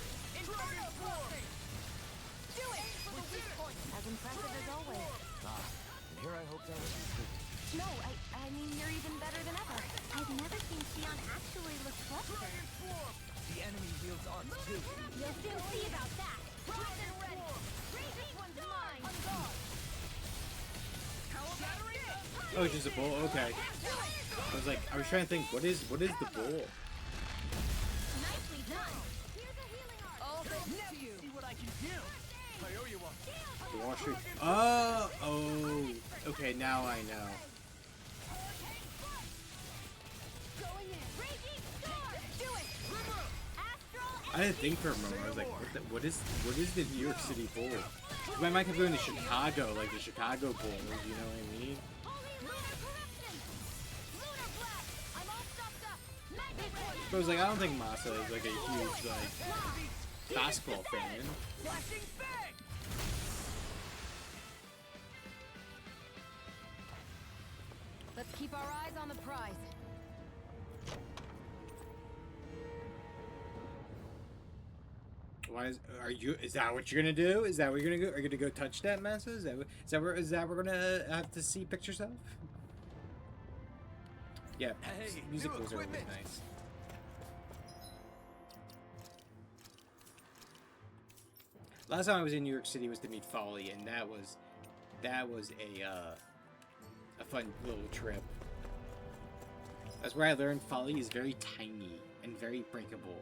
As impressive as always. And here I hoped I was complete. No, I mean, you're even better than ever. I've never seen Xion actually look flustered. The enemy wields arts too. You'll soon see about that. Frozen red. This one's mine. Oh, it's just a bull. Okay. I was trying to think. What is the bull? Nicely done. Here's a healing art. All thanks to you. See what I can do. I owe you one. The Wall Street. Oh. Okay, now I know. Going in. Raging storm. Do it. Astral I didn't think for a moment. I was like, what is the New York City Bull? I might have going to Chicago, like the Chicago Bulls. You know what I mean? Holy lunar corruption. Lunar blast. I'm all stopped up. Magnet ray. But I was like, I don't think Masa is like a huge like basketball fan. Flashing fang. Let's keep our eyes on the prize. Why is that what you're gonna do? Is that what you're gonna go? Are you gonna go touch that, Masa? Is that where we're gonna have to see pictures of? Yeah, Hey, musicals new are always equipment. nice. Last time I was in New York City was to meet Folly, and that was a fun little trip. That's where I learned Folly is very tiny and very breakable.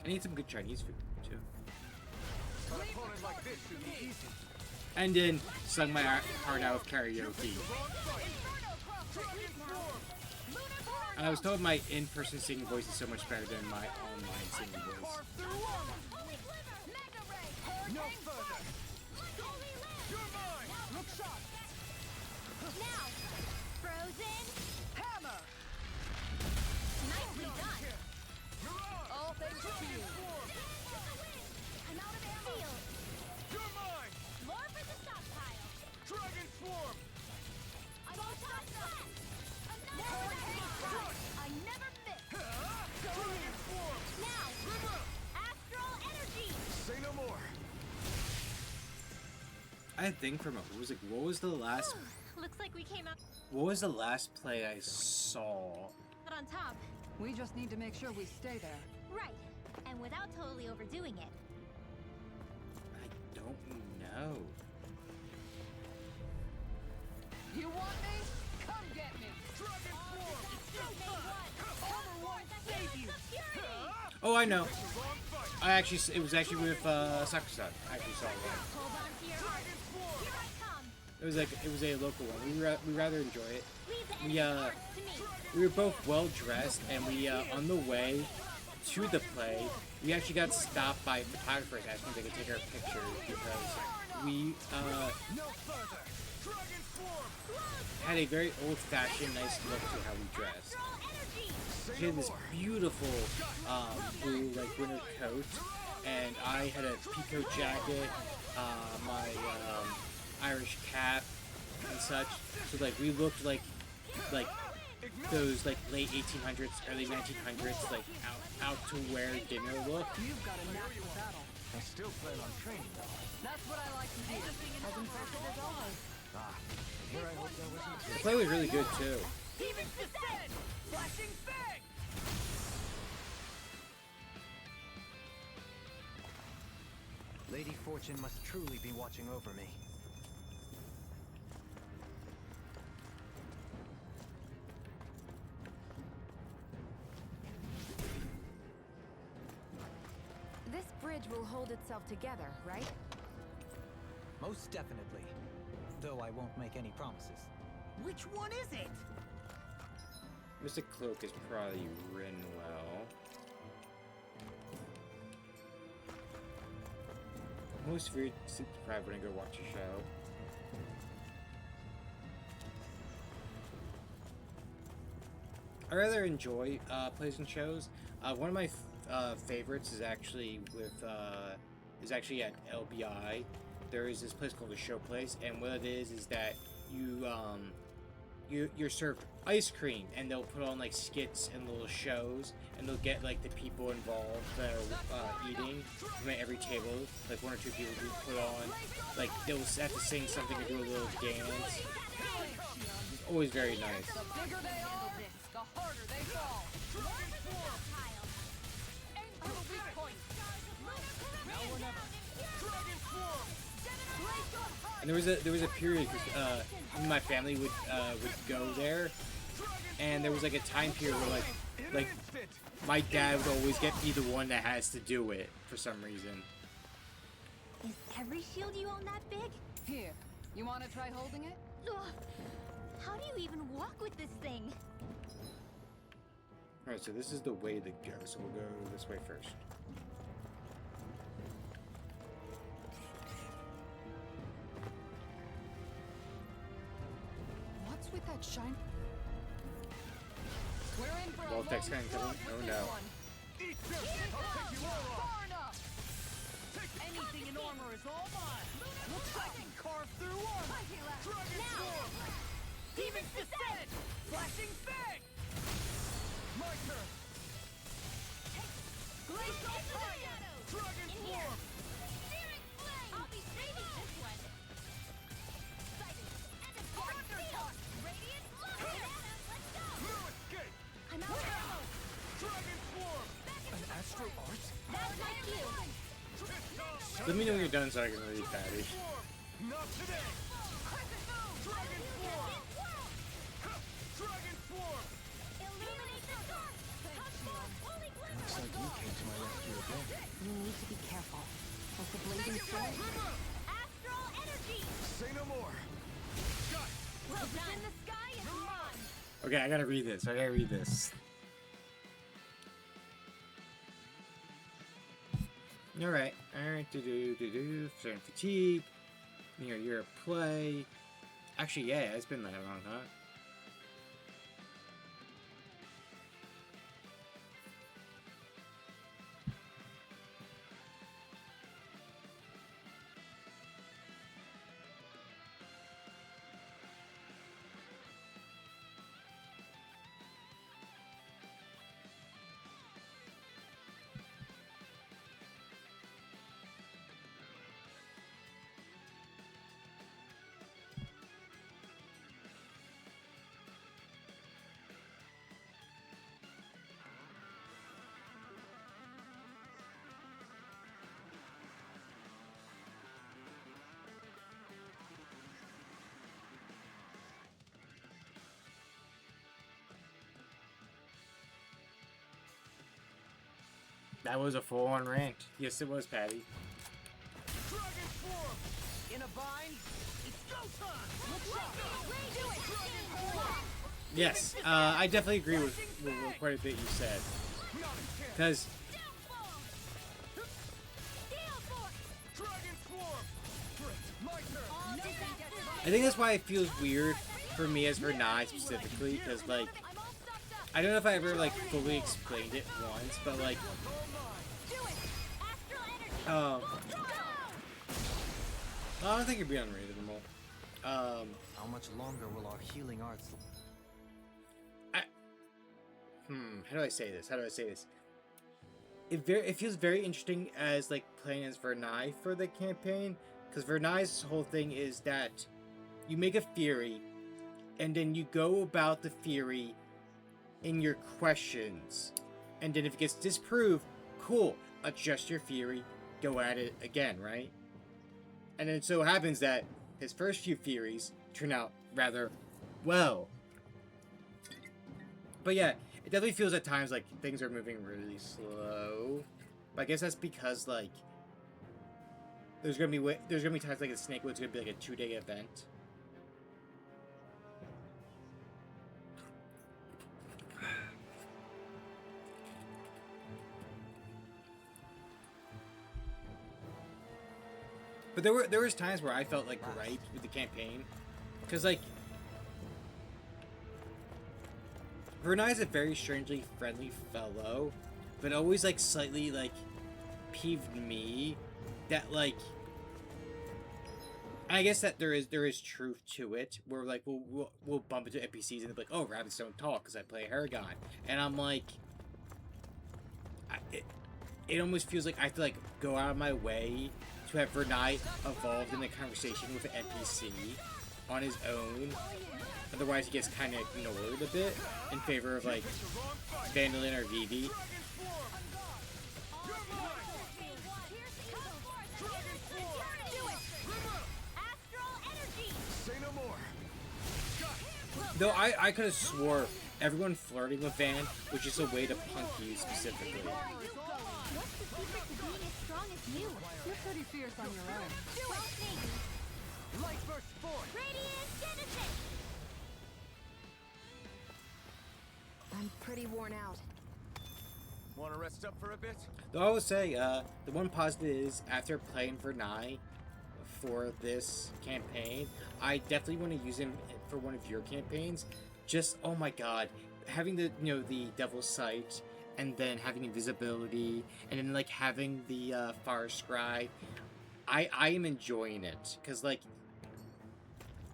I need some good Chinese food too. An opponent like this should be easy. And then sung my heart out with karaoke. And I was told my in-person singing voice is so much better than my online singing voice. No further. You're mine. Look sharp. Now. Frozen. Hammer. Nicely done. Mirage. All thanks to you. I'm out of ammo. You're mine. More for the stockpile. Dragon swarm. I'm all stocked up. I never miss. Dragon swarm. Now. River. Astral energy. Say no more. I think from what was the last Looks like we came out play I saw? on top. We just need to make sure we stay there. Right. And without totally overdoing it. I don't know. You want me? Come get me. Dragon swarm. Armor won't save you. Oh, I know. Wrong fight. It was actually with Sakusa. I actually saw it. Hold on to your heart. Here I come. It was a local one. We rather enjoy it. Leave the enemy hearts to me. We were both well dressed, and we on the way to the play, we actually got stopped by photographers asking if they could take our pictures because we No further. Dragon swarm. had a very old-fashioned, nice look to how we dressed. Astral energy. She had this beautiful blue like winter coat, and I had a peacoat jacket, my Irish cap, and such. So like we looked like those like late 1800s, early 1900s, like out to wear dinner look. You've got a knack for battle. I still plan on training though. That's what I like to hear. As impressive as always. And here I hoped I wasn't The play was really good too. Demons descend. Flashing fang. Lady Fortune must truly be watching over me. This bridge will hold itself together, right? Most definitely. Though I won't make any promises. Which one is it? Mr. Cloak is probably Rinwell. Most very sleep deprived when I go watch a show. I rather enjoy plays and shows. One of my favorites is actually at LBI. There is this place called the Show Place, and what it is that you're served ice cream, and they'll put on like skits and little shows, and they'll get like the people involved that are eating from every table. Like 1 or 2 people do put on, like they'll have to sing something or do a little dance. It's always very nice. The bigger they are, the harder they fall. Aim for the weak point. Now or never. And there was a period my family would go there, and there was like a time period where like my dad would always be the one that has to do it for some reason. Is every shield you own that big? Here, you want to try holding it? Ugh. How do you even walk with this thing? Alright, so this is the way to go, so we'll go this way first. What's with that shine? We're in for a Voltex long kind of slog coming? with Oh this no. one. Eat this! I'll take you all off! Far enough. Anything in armor is all mine. Looks like I can carve through armor. Dragon Swarm! Demon's Descent! Flashing fang! My turn! Glacial Fire! Dragon In here! Swarm! Searing Flame! I'll be saving this one! Sighted! And a Thunderbolt! Radiant Fire! Let's go! No escape! I'm out of ammo! Dragon Swarm! An Astro Art? That's my cue! Let me know when you're done so I can read Patty. Swarm! Not today! Dragon Swarm! Dragon Swarm! Illuminate the dark! Touch form! Holy glimmer! Looks like you came to my rescue again. You need to be careful. Like the blazing sword. Astral energy! Say no more! Got Well done! In the sky is mine! Okay, I gotta read this. Alright, certain fatigue, near Europe play. Actually, yeah, it's been that long, huh? That was a full-on rant. Yes, it was, Patty. Dragon Swarm! In a bind? It's go time! Do it! Yes, I definitely agree with quite a bit you said. Not a chance! Because Dragon Swarm! Great! My turn! I think that's why it feels weird for me as for Nai specifically, because, like, I don't know if I ever, like, fully explained it once, but, like, I don't think it'd be unreasonable. How much longer will our healing arts... How do I say this? It feels very interesting as, like, playing as Vernai for the campaign, because Vernai's whole thing is that you make a theory, and then you go about the theory in your questions, and then if it gets disproved, cool, adjust your theory, go at it again, right? And then it so happens that his first few theories turn out rather well. But yeah, it definitely feels at times like things are moving really slow. But I guess that's because, like, there's gonna be times like the Snakewood's gonna be like a 2-day event. But there was times where I felt like griped with the campaign, because, like, Vernai is a very strangely friendly fellow, but always like slightly like peeved me that like I guess that there is truth to it where like we'll bump into NPCs and they'll be like, oh, rabbits don't talk because I play Haragon, and I'm like, it almost feels like I have to like go out of my way to have Vernite evolved in a conversation with an NPC on his own. Otherwise, he gets kind of ignored a bit in favor of like Vandalin or Vivi. Though I could have swore everyone flirting with Van was just a way to punk you specifically. What's the secret to being as strong as you? You're pretty fierce on your own. Do it! Light burst forth. Radiant Genesis! I'm pretty worn out. Want to rest up for a bit? Though I will say, the one positive is after playing Vernai for this campaign, I definitely want to use him for one of your campaigns. Just, oh my god, having the, the Devil's Sight, and then having invisibility, and then like having the Fire Scribe, I am enjoying it because like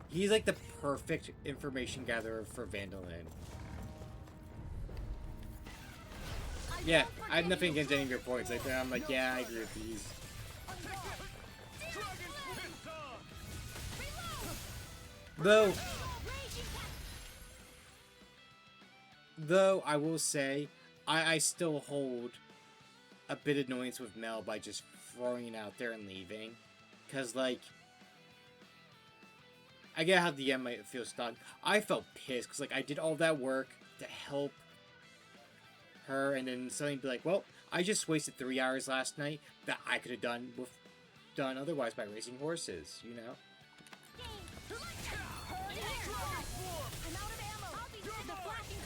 he's like the perfect information gatherer for Vandalin. Yeah, I have nothing against any of your points. Like I'm like, yeah, I agree with these. Though I will say, I still hold a bit of annoyance with Mel by just throwing it out there and leaving. Because, like, I get how the end might feel stuck. I felt pissed because, like, I did all that work to help her, and then suddenly be like, well, I just wasted 3 hours last night that I could have done otherwise by racing horses, you know?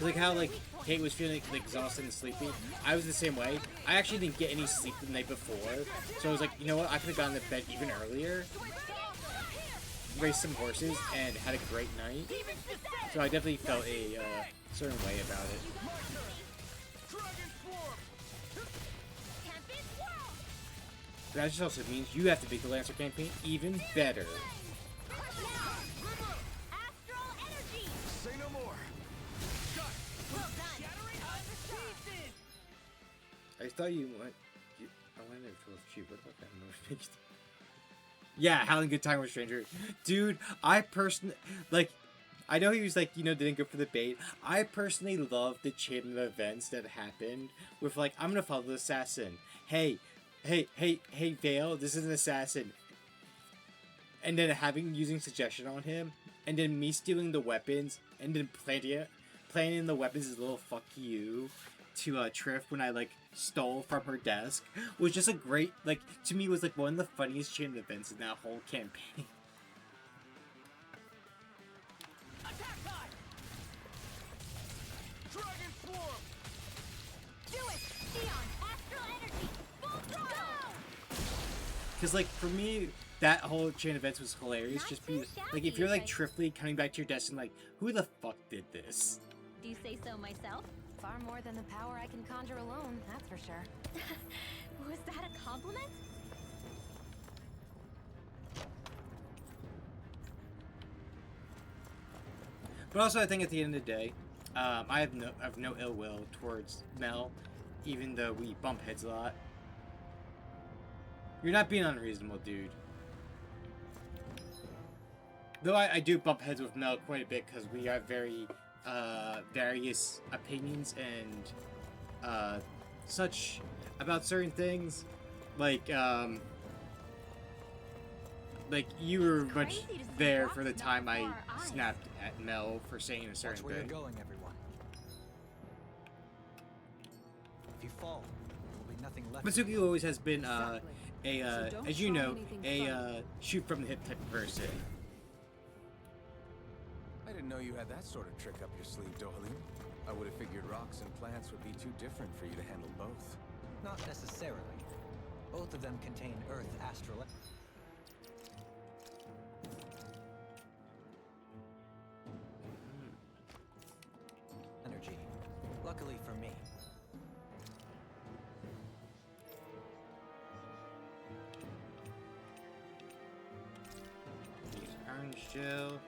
Like how like Kate was feeling like, exhausted and sleepy. I was the same way. I actually didn't get any sleep the night before, so I was like, you know what? I could have gone to bed even earlier, raced some horses, and had a great night. So I definitely felt a certain way about it. But that just also means you have to make the Lancer campaign even better. I thought you went. I went there for a few. What about that movie? Yeah, having a good time with stranger, dude. I personally like. I know he was like, didn't go for the bait. I personally love the chain of events that happened with like, I'm gonna follow the assassin. Hey, Vale, this is an assassin. And then using suggestion on him, and then me stealing the weapons, and then planting the weapons as a little fuck you to Triff when I like stole from her desk was just a great, like, to me was like one of the funniest chain of events in that whole campaign. Dragon Swarm! Do it! Theon, Astral Energy! Full throttle! Because like for me, that whole chain of events was hilarious. Just be like, if you're like Triffly coming back to your desk and like, who the fuck did this? Do you say so myself? Far more than the power I can conjure alone, that's for sure. Was that a compliment? But also, I think at the end of the day, I have no ill will towards Mel, even though we bump heads a lot. You're not being unreasonable, dude. Though I do bump heads with Mel quite a bit because we have very various opinions and such about certain things. Like you were much there for the time I snapped at Mel for saying a certain Watch where thing. you're going, everyone. If you fall, there will be nothing left. Mitsuki always has been So don't as you try know, anything a shoot from the hip type of person. I didn't know you had that sort of trick up your sleeve, Dohalim. I would have figured rocks and plants would be too different for you to handle both. Not necessarily. Both of them contain Earth astral energy. Luckily for me. chill.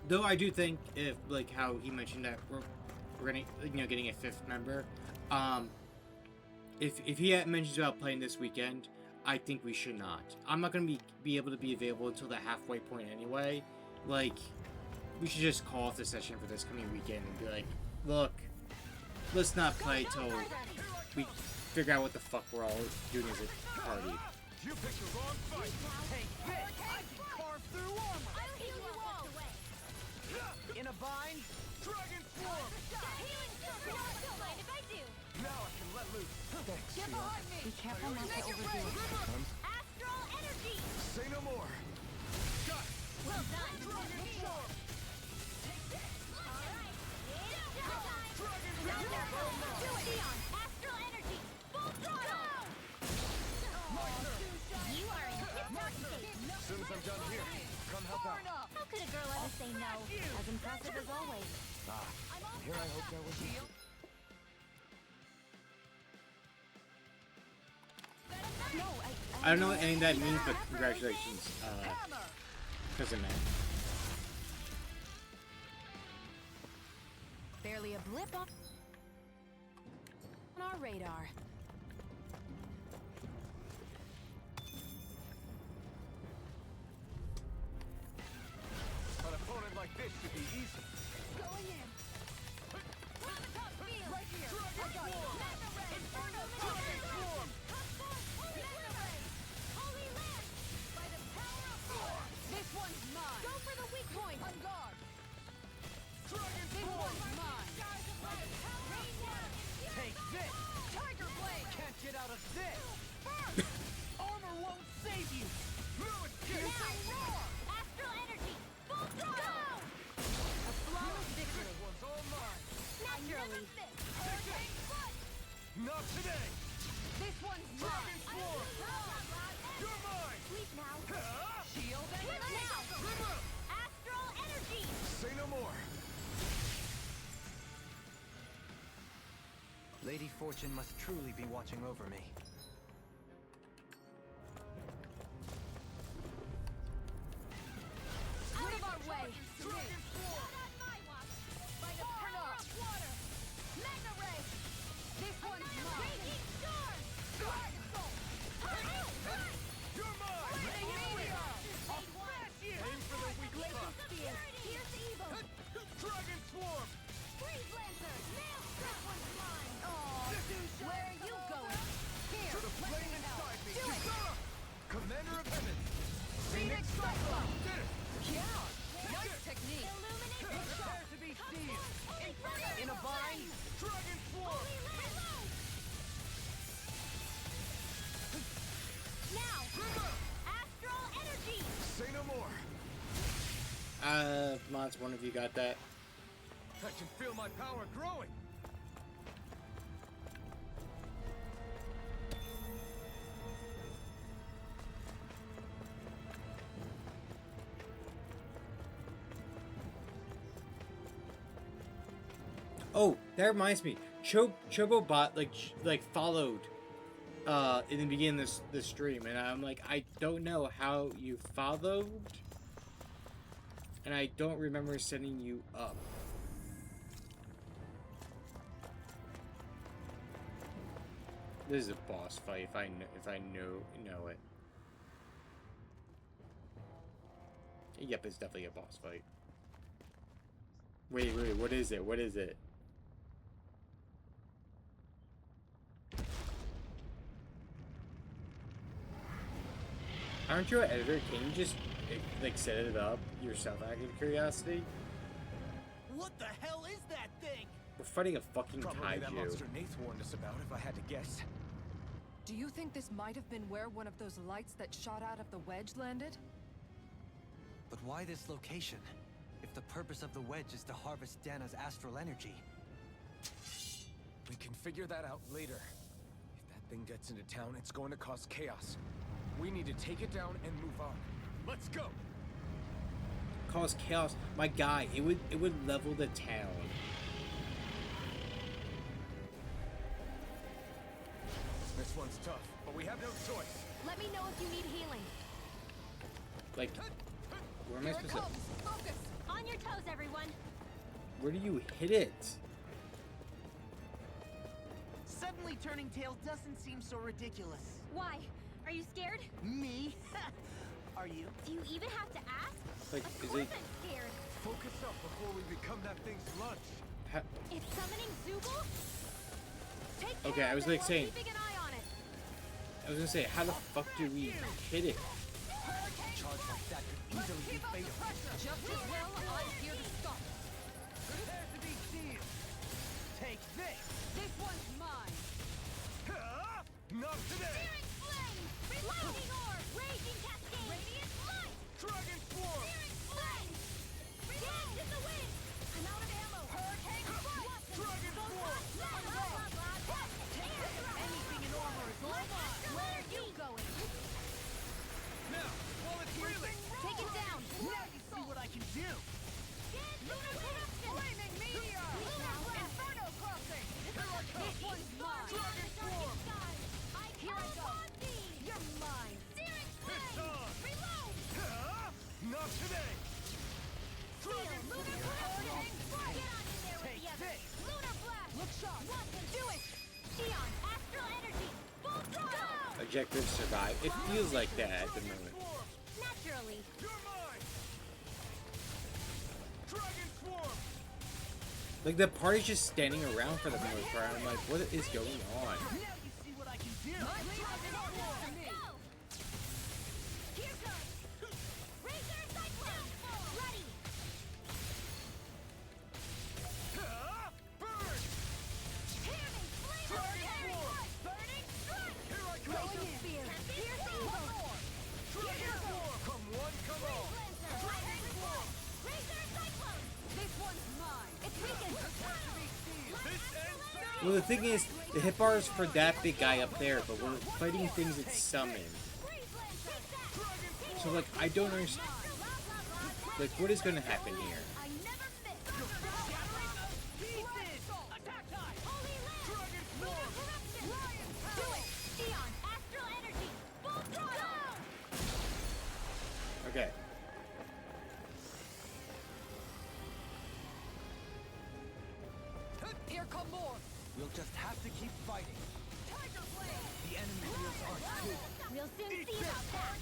Though I do think if, like, how he mentioned that we're gonna, you know, getting a 5th member, if he had mentions about playing this weekend, I think we should not. I'm not gonna be able to be available until the halfway point anyway. Like, we should just call off the session for this coming weekend and be like, look, let's not play till we figure out what the fuck we're all doing as a party. You picked the wrong fight. Take this! I can carve through armor! I'll heal you all. In a bind? Dragon Swarm! Healing circle. Don't mind if I do. Now I can let loose. Thanks, Get Shield. behind me! Be careful not to overdo it. Astral energy. Say no more. Got it. Well done. Dragon Swarm! Do it, Dion. Astral energy. Full throttle. You are in tip-top shape. As soon as I'm done here, come help out. How could a girl ever say no? As impressive as always. Here I hope there was a... No, I don't know what any of that means, but congratulations, Cousin Man. Barely a blip on our radar. An opponent like this should be easy. Going in! Right here! I got it! Inferno Dragon Swarm! This one's mine! Go for the weak point. On guard! Dragon This Swarm! one's mine! Take this! Tiger Blade! Can't get out of this! Armor won't save you! Now it's game! Astral energy. Full throttle. A flawless victory! This one's all mine! Naturally. Not today! This one's Dragon mine! Swarm! You're mine! Sleep now. Shield and Now. Astral energy. Say no more! Lady Fortune must truly be watching over me. out of our way! Dragon Swarm! By the power of water! Magna Ray! This one's mine! You're mine! Aim for the weak spot! Here's the evil. Dragon Swarm! Freeze Lancer. This one's mine. Where are you going? Here! To the flame inside me! Do it! Commander of Heaven! Phoenix Cyclone! Did it! Yeah! Nice technique! Illuminate. Prepare to be seized! In a bind? Dragon Swarm! Now. Astral energy. Say no more! Mods, one of you got that? I can feel my power growing! Oh, that reminds me. Chobobot like followed in the beginning of this stream, and I'm like, I don't know how you followed, and I don't remember setting you up. This is a boss fight if I know it. Yep, it's definitely a boss fight. Wait, what is it? What is it? Aren't you an editor? Can you just like set it up yourself out of curiosity? What the hell is that thing? We're fighting a fucking Probably that kaiju. monster Nath warned us about, if I had to guess. Do you think this might have been where one of those lights that shot out of the wedge landed? But why this location? If the purpose of the wedge is to harvest Dana's astral energy. We can figure that out later. If that thing gets into town, it's going to cause chaos. We need to take it down and move on. Let's go! Cause chaos, my guy. It would level the town. This one's tough, but we have no choice. Let me know if you need healing. Like, where am I Here it supposed to? comes. Focus. On your toes, everyone. Where do you hit it? Suddenly turning tails doesn't seem so ridiculous. Why? Are you scared? Me? Are you? Do you even have to ask? Like, Of is course it? I'm scared. Focus up before we become that thing's lunch. It's summoning Zooble? Take Okay, care I of was it like while saying- keeping an eye on it. I was gonna say, how the fuck do we hit it? Charge like that could easily be Keep up the fatal. pressure. Just as well, I'm here to stop. Prepare to be sealed. Take this. This one's mine. Not today! Searing flame! Lightning orb! Raging cascade! Radiant light! Dragon Swarm! Searing flame! Dance in the wind! I'm out of ammo! Hurricane strike! Dragon Swarm! Anything in armor is all mine. Where are you going? Now, while it's reeling! Take it down! Now you see what I can do. Lunar corruption! Flaming meteor! Inferno crossing! This one's mine! Dragon Swarm! Here I go! You're mine! Searing It's on! Reload! Not today! Dragon Lunar corruption! Get on in there with Take the others! this. Lunar blast! Look sharp! Watch them do it! Xion, astral energy. Full throttle! Objective survive. It feels like that at the moment. Naturally. You're mine! Dragon Swarm! Like the party's just standing around for the most part. I'm like, what is going on? Now you see what I can do. Go! Here goes! Razor Cyclone! Ready! Burn! Tearing flame! Tearing light! Burning strike! Here I come! Raging spear! Piercing one more! Dragon Swarm! Come one, come all! Lightning swarm! Razor Cyclone! This one's mine! It's weakened! This ends now! Well, the thing is, the hit bar is for that big guy up there, but we're fighting things that summon. So like, I don't understand. Like, what is going to happen here? I never miss! Pieces! Attack time! Holy land! Lunar corruption! Lion Do it. Xion, astral energy. Full throttle! Okay. Here come more! We'll just have to keep fighting. Tiger blade! The enemy heals ours too. We'll soon see about that.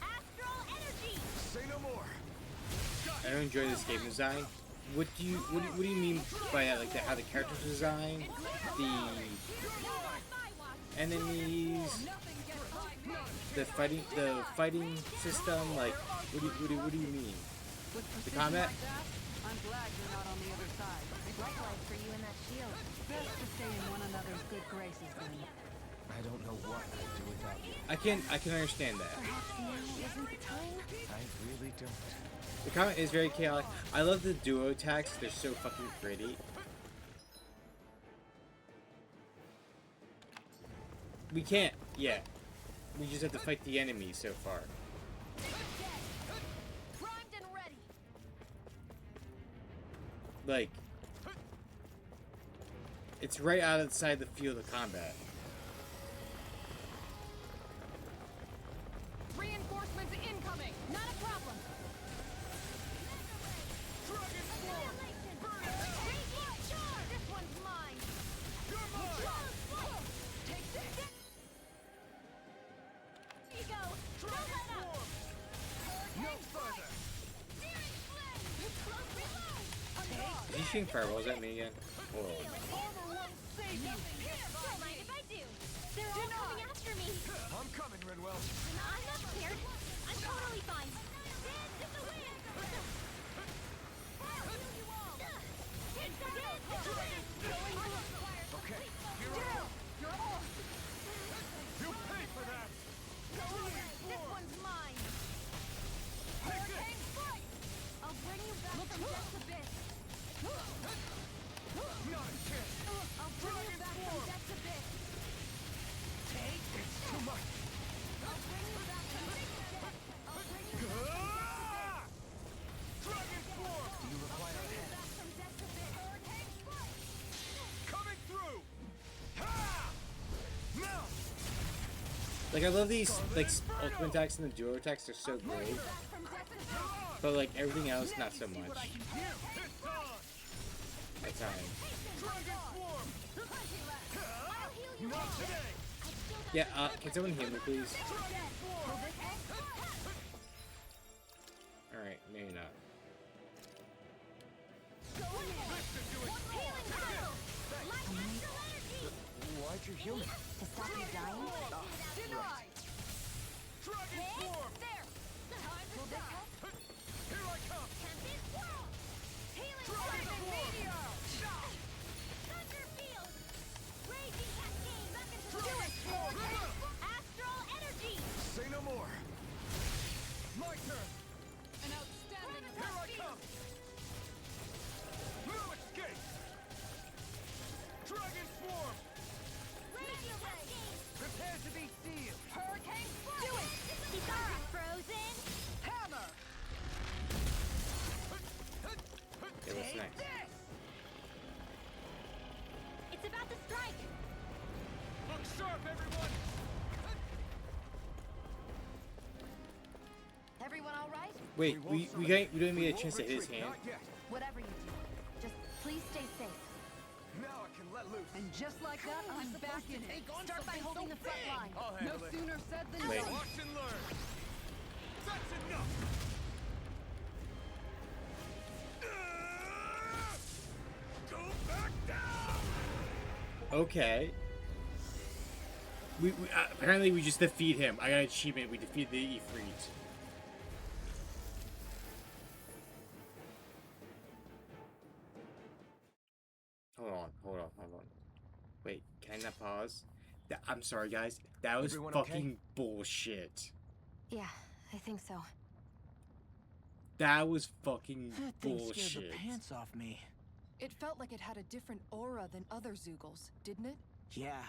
Astral energy. Say no more! I don't enjoy this game design. What do you mean by that? Like how the characters are designed, the enemies, the fighting system. Like, what do you mean? The combat? I'm glad you're not on the other side. Likewise for you and that shield. Best to stay in one another's good graces then. I don't know what I'd do without you. I can understand that. Perhaps now isn't the time? I really don't. The combat is very chaotic. I love the duo attacks. They're so fucking pretty. We can't yet. We just have to fight the enemy so far. Primed and ready! Like, it's right outside the field of combat. Reinforcements incoming! Not a problem! Dragon Swarm! Radiant charge! This one's mine! You're mine! Take this! Here you go! Don't Dragon let up! Swarm! No further! Searing flame! Close reload! Is he shooting fireballs at me again? Whoa. Armor won't save you. Don't mind if I do. They're all coming after me. I'm coming, Renwell. I'm not scared. I'm totally fine. Dance in the wind. Okay, you're on. You're off! You pay for that! This one's mine! Hurricane strike! I'll bring you back from death's abyss! Not a chance! I'll bring you back from death's abyss! It's too much! I'll bring you back from death's abyss! I'll bring you Ah! Dragon Swarm! Do you require a hand? back from death's abyss! Hurricane strike! Coming through! Like, I love these, like, ultimate attacks and the duo attacks, they're so great. But, like, everything else, not so much. At times. Yeah, can someone heal me, please? Alright, maybe not. Why'd you heal me? To stop you dying? Say no more. My turn. An outstanding Here I come. No escape. Dragon Swarm. Prepare to be sealed. Hurricane Do it! Kitara frozen! Hammer! Okay, what's next? It's about to strike! Look sharp, everyone. Everyone all right? Wait, we don't even get a chance to hit his hand. Not yet. Whatever you do, just please stay safe. Now I can let loose. And just like that, I'm back in it. Start by holding the front line. I'll No handle it. sooner said than Wait. done. Watch and learn. That's enough. Go back down. Okay. We apparently we just defeat him. I got an achievement. We defeat the Ifrit. Hold on. Wait, can I not pause? I'm sorry, guys. That was Everyone fucking okay? bullshit. Yeah, I think so. That was fucking That thing scared bullshit. the pants off me. It felt like it had a different aura than other Zeugles, didn't it? Yeah.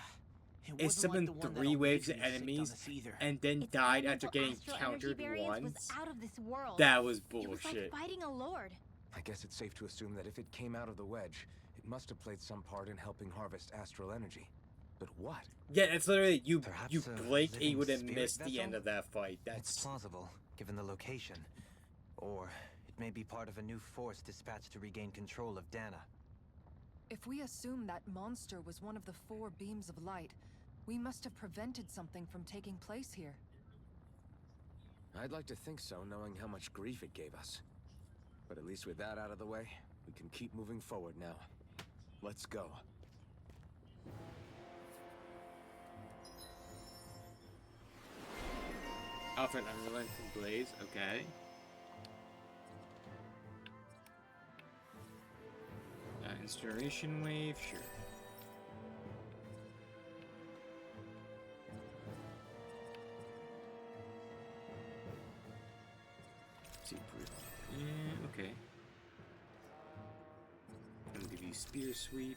It It wasn't like summoned the one 3 that'll waves leave of you sick on enemies us either. and then Its died elemental after getting astral energy countered variance once. was out of this world. That was It was like bullshit. fighting a lord. I guess it's safe to assume that if it came out of the wedge, it must have played some part in helping harvest astral energy. But what? Yeah, it's literally you Perhaps you a blink and you living would have spirit missed the vessel? end of that fight. It's That's plausible, given the location. Or it may be part of a new force dispatched to regain control of Dana. If we assume that monster was one of the 4 beams of light, we must have prevented something from taking place here. I'd like to think so, knowing how much grief it gave us. But at least with that out of the way, we can keep moving forward now. Let's go. Alfred Unrelenting Blaze, okay. Incineration Wave, sure. See, yeah, okay. I'm gonna give you Spear Sweep.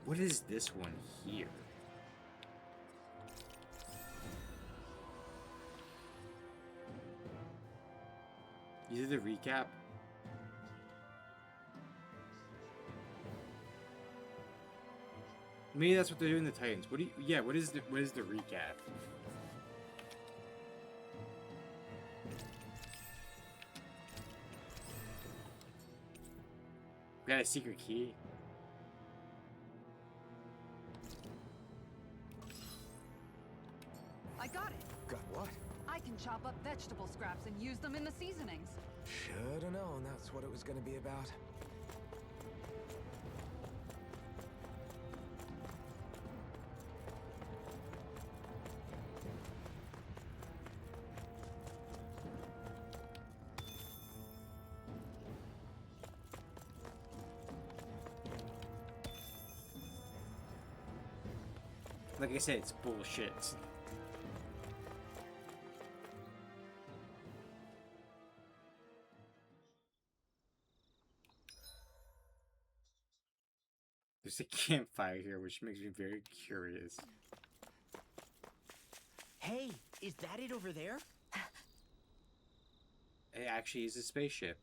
What is this one here? Is it the recap? Maybe that's what they're doing in the Titans. What do you, yeah, what is the recap? Got a secret key. I got it! Got what? I can chop up vegetable scraps and use them in the seasonings. Should've known that's what it was gonna be about. Like I said, it's bullshit. There's a campfire here, which makes me very curious. Hey, is that it over there? It actually is a spaceship.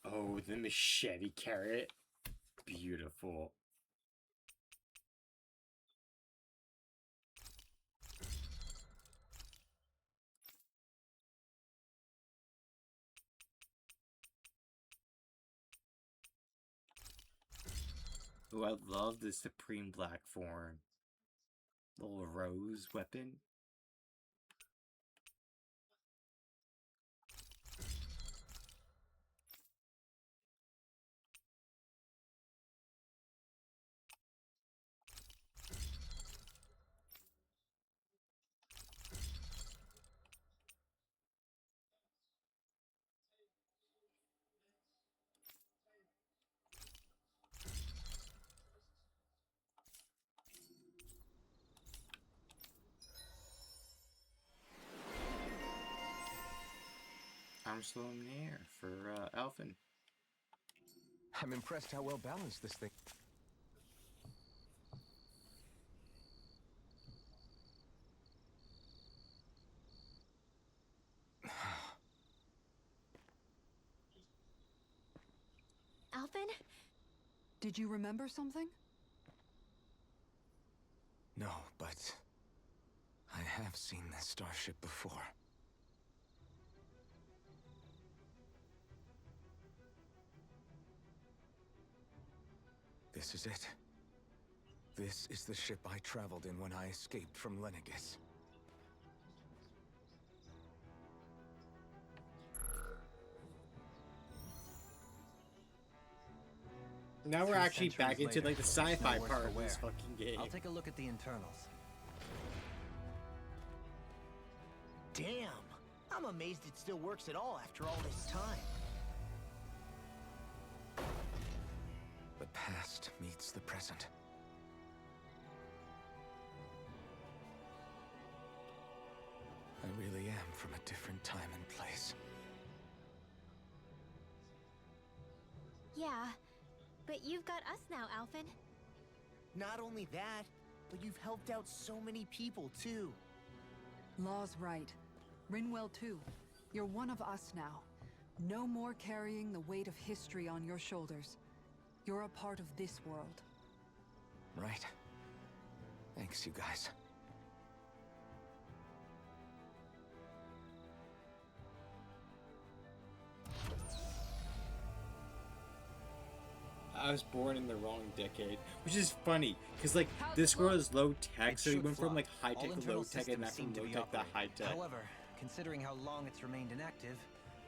Oh, the machete carrot. Beautiful. Oh, I love the Supreme Black form. Little rose weapon. Armstrong Nair for Alphen. I'm impressed how well balanced this thing. Alphen? Did you remember something? No, but I have seen this starship before. This is it. This is the ship I traveled in when I escaped from Lenegis. Now we're 3 actually back centuries into later, like the there's no sci-fi word part for of this where. fucking game. I'll take a look at the internals. Damn! I'm amazed it still works at all after all this time. The past meets the present. I really am from a different time and place. Yeah, but you've got us now, Alphen. Not only that, but you've helped out so many people too. Law's right. Rinwell too. You're one of us now. No more carrying the weight of history on your shoulders. You're a part of this world. Right. Thanks, you guys. I was born in the wrong decade, which is funny because like this world is low tech, so we went from like high tech to low tech, and not from low tech to high tech. However, considering how long it's remained inactive,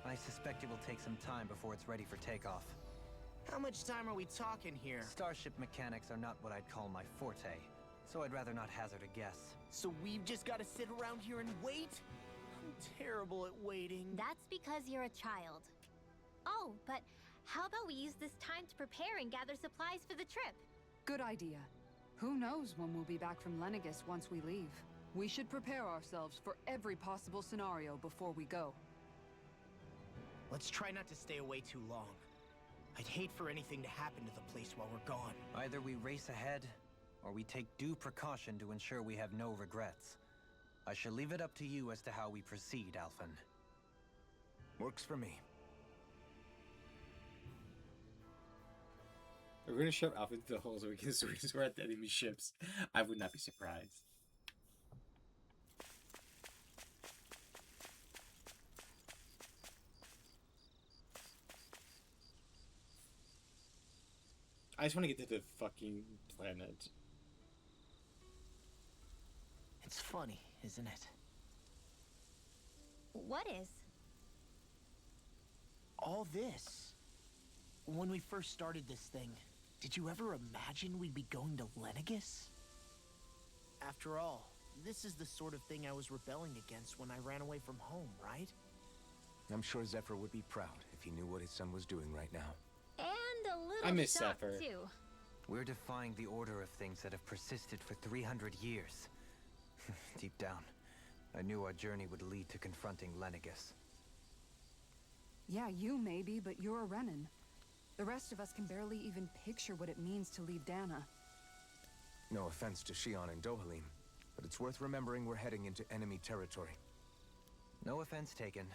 I suspect it will take some time before it's ready for takeoff. How much time are we talking here? Starship mechanics are not what I'd call my forte, so I'd rather not hazard a guess. So we've just got to sit around here and wait? I'm terrible at waiting. That's because you're a child. Oh, but how about we use this time to prepare and gather supplies for the trip? Good idea. Who knows when we'll be back from Lenegis once we leave. We should prepare ourselves for every possible scenario before we go. Let's try not to stay away too long. I'd hate for anything to happen to the place while we're gone. Either we race ahead, or we take due precaution to ensure we have no regrets. I shall leave it up to you as to how we proceed, Alphen. Works for me. We're gonna shove Alpha into the hole so we can swear at the enemy ships. I would not be surprised. I just want to get to the fucking planet. It's funny, isn't it? What is? All this. When we first started this thing, did you ever imagine we'd be going to Lenegis? After all, this is the sort of thing I was rebelling against when I ran away from home, right? I'm sure Zephyr would be proud if he knew what his son was doing right now. And a little I miss shocked, Zephyr. too. We're defying the order of things that have persisted for 300 years. Deep down, I knew our journey would lead to confronting Lenegis. Yeah, you maybe, but you're a Renan. The rest of us can barely even picture what it means to leave Dana. No offense to Shion and Dohalim, but it's worth remembering we're heading into enemy territory. No offense taken,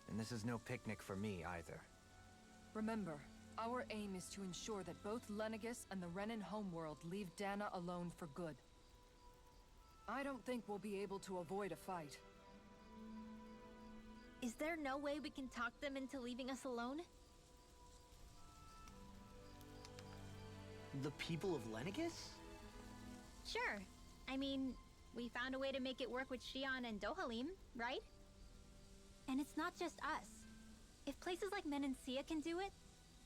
and this is no picnic for me either. Remember, our aim is to ensure that both Lenegis and the Renan homeworld leave Dana alone for good. I don't think we'll be able to avoid a fight. Is there no way we can talk them into leaving us alone? The people of Lenegis? Sure. I mean, we found a way to make it work with Shion and Dohalim, right? And it's not just us. If places like Menancia can do it,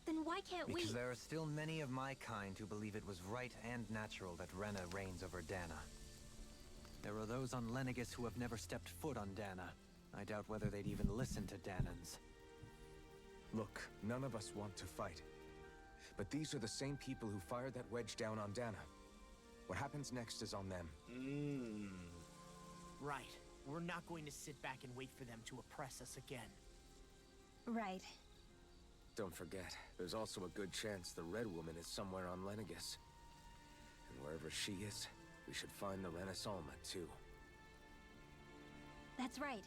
then why can't we? Because there are still many of my kind who believe it was right and natural that Rena reigns over Dana. There are those on Lenegis who have never stepped foot on Dana. I doubt whether they'd even listen to Danans. Look, none of us want to fight. But these are the same people who fired that wedge down on Dana. What happens next is on them. Right. We're not going to sit back and wait for them to oppress us again. Right. Don't forget, there's also a good chance the Red Woman is somewhere on Lenegis. And wherever she is, we should find the Renaissalma too. That's right.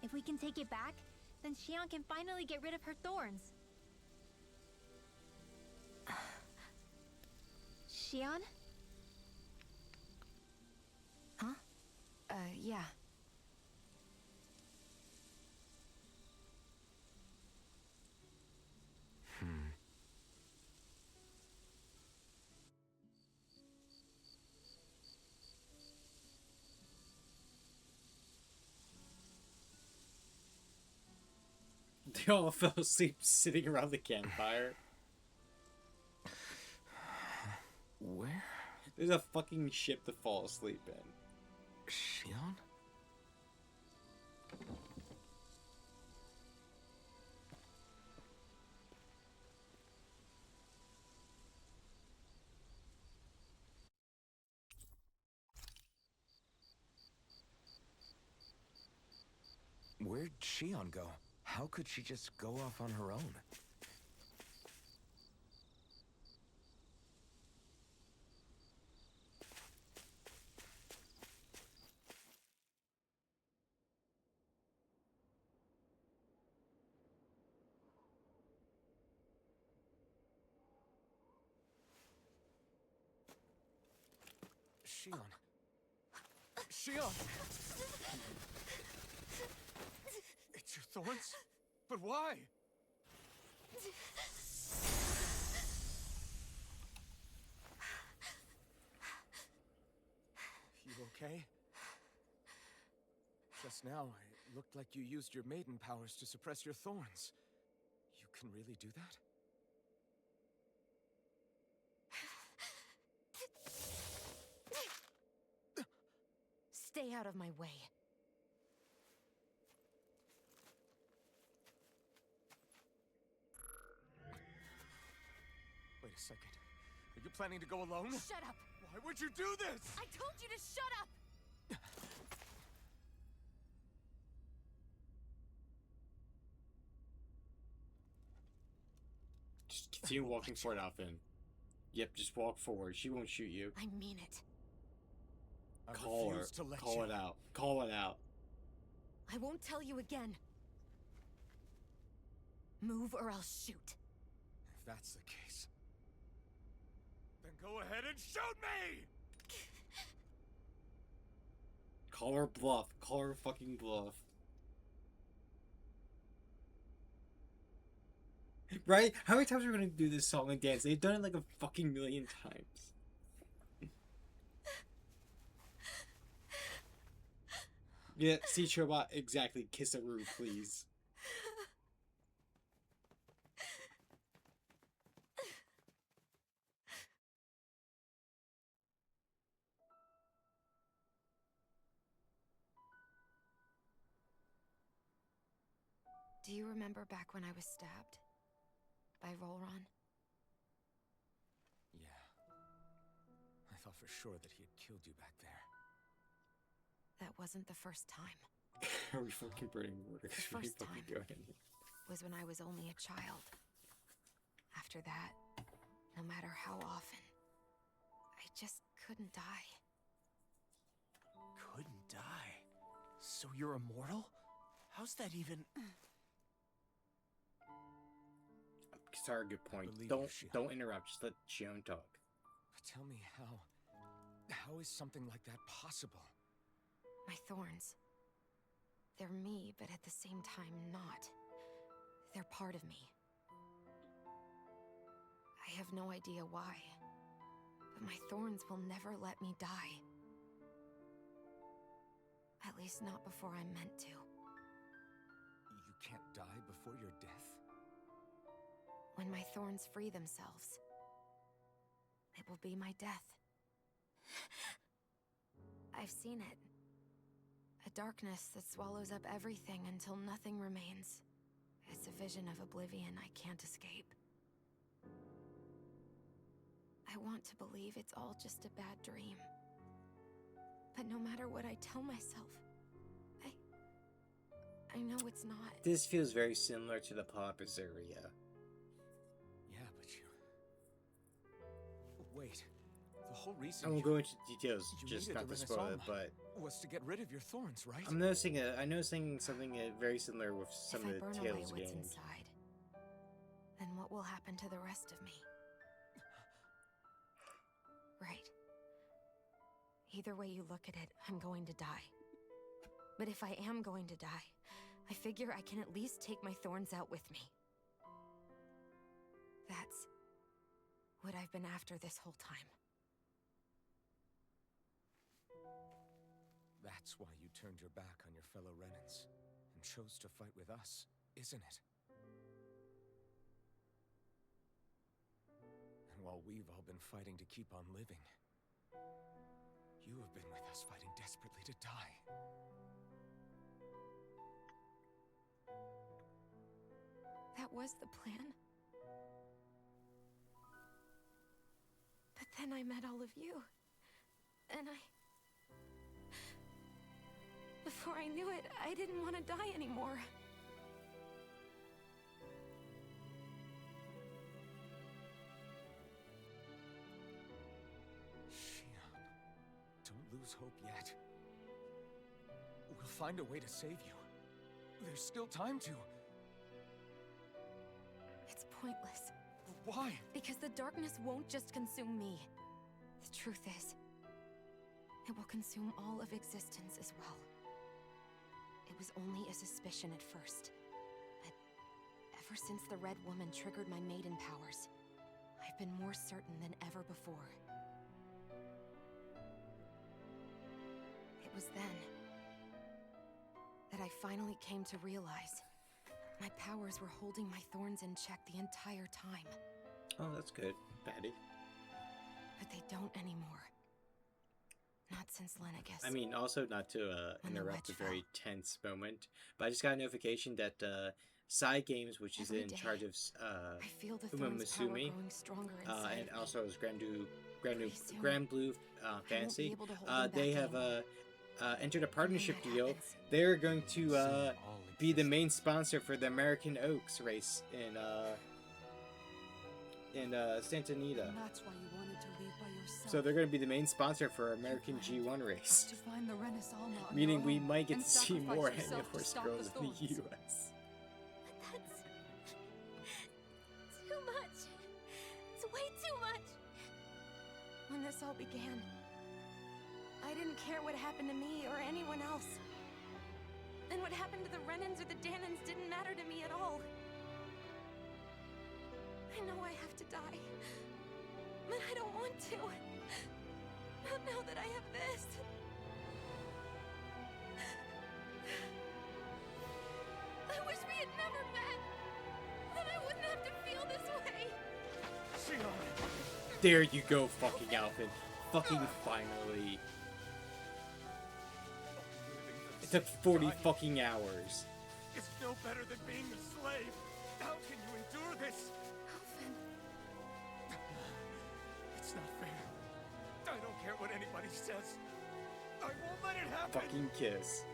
If we can take it back, then Shion can finally get rid of her thorns. Shion? Huh? Yeah. They all fell asleep sitting around the campfire. Where? There's a fucking ship to fall asleep in. Shion? Where'd Shion go? How could she just go off on her own? Shion. Shion! It's your thorns? But why? You okay? Just now, it looked like you used your maiden powers to suppress your thorns. You can really do that? Stay out of my way. Wait a second. Are you planning to go alone? Shut up! Why would you do this? I told you to shut up! Just continue walking forward, Alphen. Yep, just walk forward. She won't shoot you. I mean it. I Call her. refuse to let Call you. it out. Call it out. I won't tell you again. Move or I'll shoot. If that's the case, then go ahead and shoot me! Call her bluff. Call her fucking bluff. Right? How many times are we gonna do this song and dance? They've done it like a fucking million times. Yeah, see Chobot, exactly. Kisaroo, please. Do you remember back when I was stabbed? By Rolron? Yeah. I thought for sure that he had killed you back there. That wasn't the first time. Are we fucking burning water? The Are we first fucking time going? was when I was only a child. After that, no matter how often, I just couldn't die. Couldn't die? So you're immortal? How's that even... Sorry, good point. believe Don't you, Shion. don't interrupt. Just let Shion talk. But tell me how is something like that possible? My thorns. They're me, but at the same time not. They're part of me. I have no idea why, but my thorns will never let me die. At least not before I'm meant to. You can't die before your death? When my thorns free themselves, it will be my death. I've seen it. A darkness that swallows up everything until nothing remains. It's a vision of oblivion I can't escape. I want to believe it's all just a bad dream. But no matter what I tell myself, I know it's not. This feels very similar to the Palapis area. Yeah, but you... Wait. The whole reason I won't you go into details, you just needed not the to spoil it, Renaissance but was to get rid of your thorns, right? I'm noticing something very similar with some If of I the burn away Tales what's games. inside, then what will happen to the rest of me? Right. Either way you look at it, I'm going to die. But if I am going to die, I figure I can at least take my thorns out with me. That's what I've been after this whole time. That's why you turned your back on your fellow Renans and chose to fight with us, isn't it? And while we've all been fighting to keep on living, you have been with us fighting desperately to die. That was the plan. But then I met all of you. And before I knew it, I didn't want to die anymore. Shion, don't lose hope yet. We'll find a way to save you. There's still time to. It's pointless. Why? Because the darkness won't just consume me. The truth is, it will consume all of existence as well. It was only a suspicion at first, but ever since the Red Woman triggered my maiden powers, I've been more certain than ever before. It was then that I finally came to realize my powers were holding my thorns in check the entire time. Oh, that's good, Patty. But they don't anymore. Not since Lenegis. I mean, also not to When the interrupt a wedge very tense moment, but I just got a notification that Side Games, which is Every in day, charge of I feel the Uma thorn's power Musume, growing stronger inside and of me. also as Grand Pretty soon, Blue I won't be Fantasy, able to hold them they back have anymore. entered a partnership that deal. happens, They're going to Soon all be the exist. main sponsor for the American Oaks race in Santa Anita. And that's why you wanted to leave by yourself. So they're going to be the main sponsor for American planned G1 race. to find the Renaissance on Meaning your we own might get and to see sacrifice more yourself Hanya to Horse stop Girls the in the Thorns. US. That's too much. It's way too much. When this all began, I didn't care what happened to me or anyone else. And what happened to the Renans or the Danans didn't matter to me at all. I know I have to die, but I don't want to. Not now that I have this. had never met, then I wouldn't have to feel this way. Shion! There you go, fucking Alphen. Fucking finally. It took 40 fucking hours. It's no better than being a slave. How can you endure this? Alphen, It's not fair. I don't care what anybody says. I won't let it happen. Fucking kiss.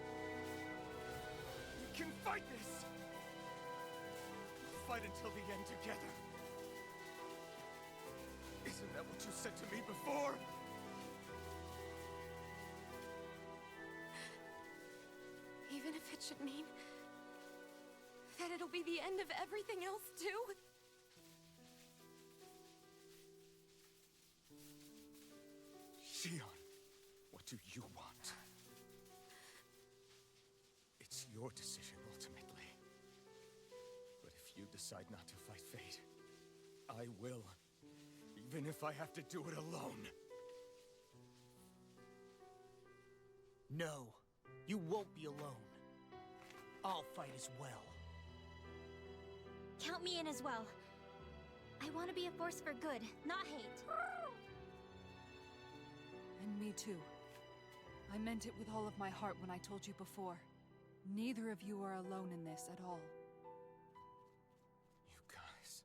We can fight this. Fight until the end together. Isn't that what you said to me before? even if it should mean that it'll be the end of everything else too? Shion, what do you want? It's your decision, ultimately. But if you decide not to fight fate, I will. Even if I have to do it alone. No, you won't be alone. I'll fight as well. Count me in as well. I want to be a force for good, not hate. And me too. I meant it with all of my heart when I told you before. Neither of you are alone in this at all. You guys...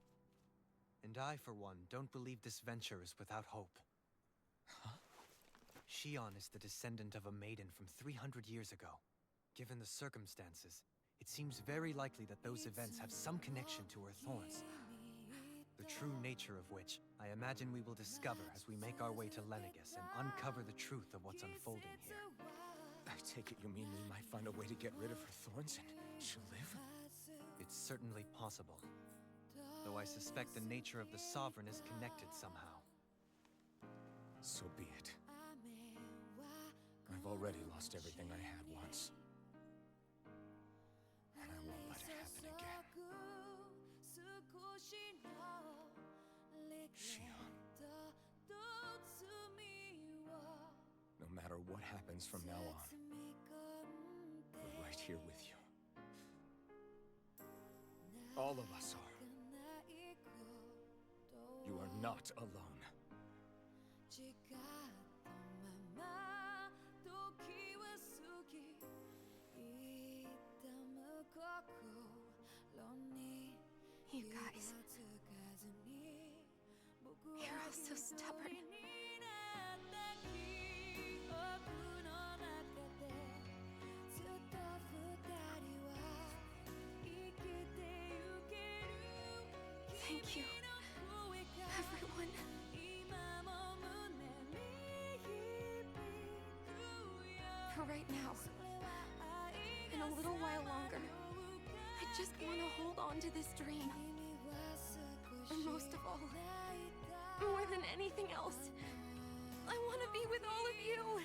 And I, for one, don't believe this venture is without hope. Huh? Shion is the descendant of a maiden from 300 years ago. Given the circumstances, it seems very likely that those events have some connection to her thorns. The true nature of which, I imagine we will discover as we make our way to Lenegis and uncover the truth of what's unfolding here. I take it you mean we might find a way to get rid of her thorns and she'll live? It's certainly possible. Though I suspect the nature of the Sovereign is connected somehow. So be it. I've already lost everything I had once. And I won't let it happen again. Shion. No matter what happens from now on, we're right here with you. All of us are. You are not alone. You guys. You're all so stubborn. Thank you, everyone. For right now, and a little while longer, I just want to hold on to this dream. And most of all, more than anything else, I want to be with all of you.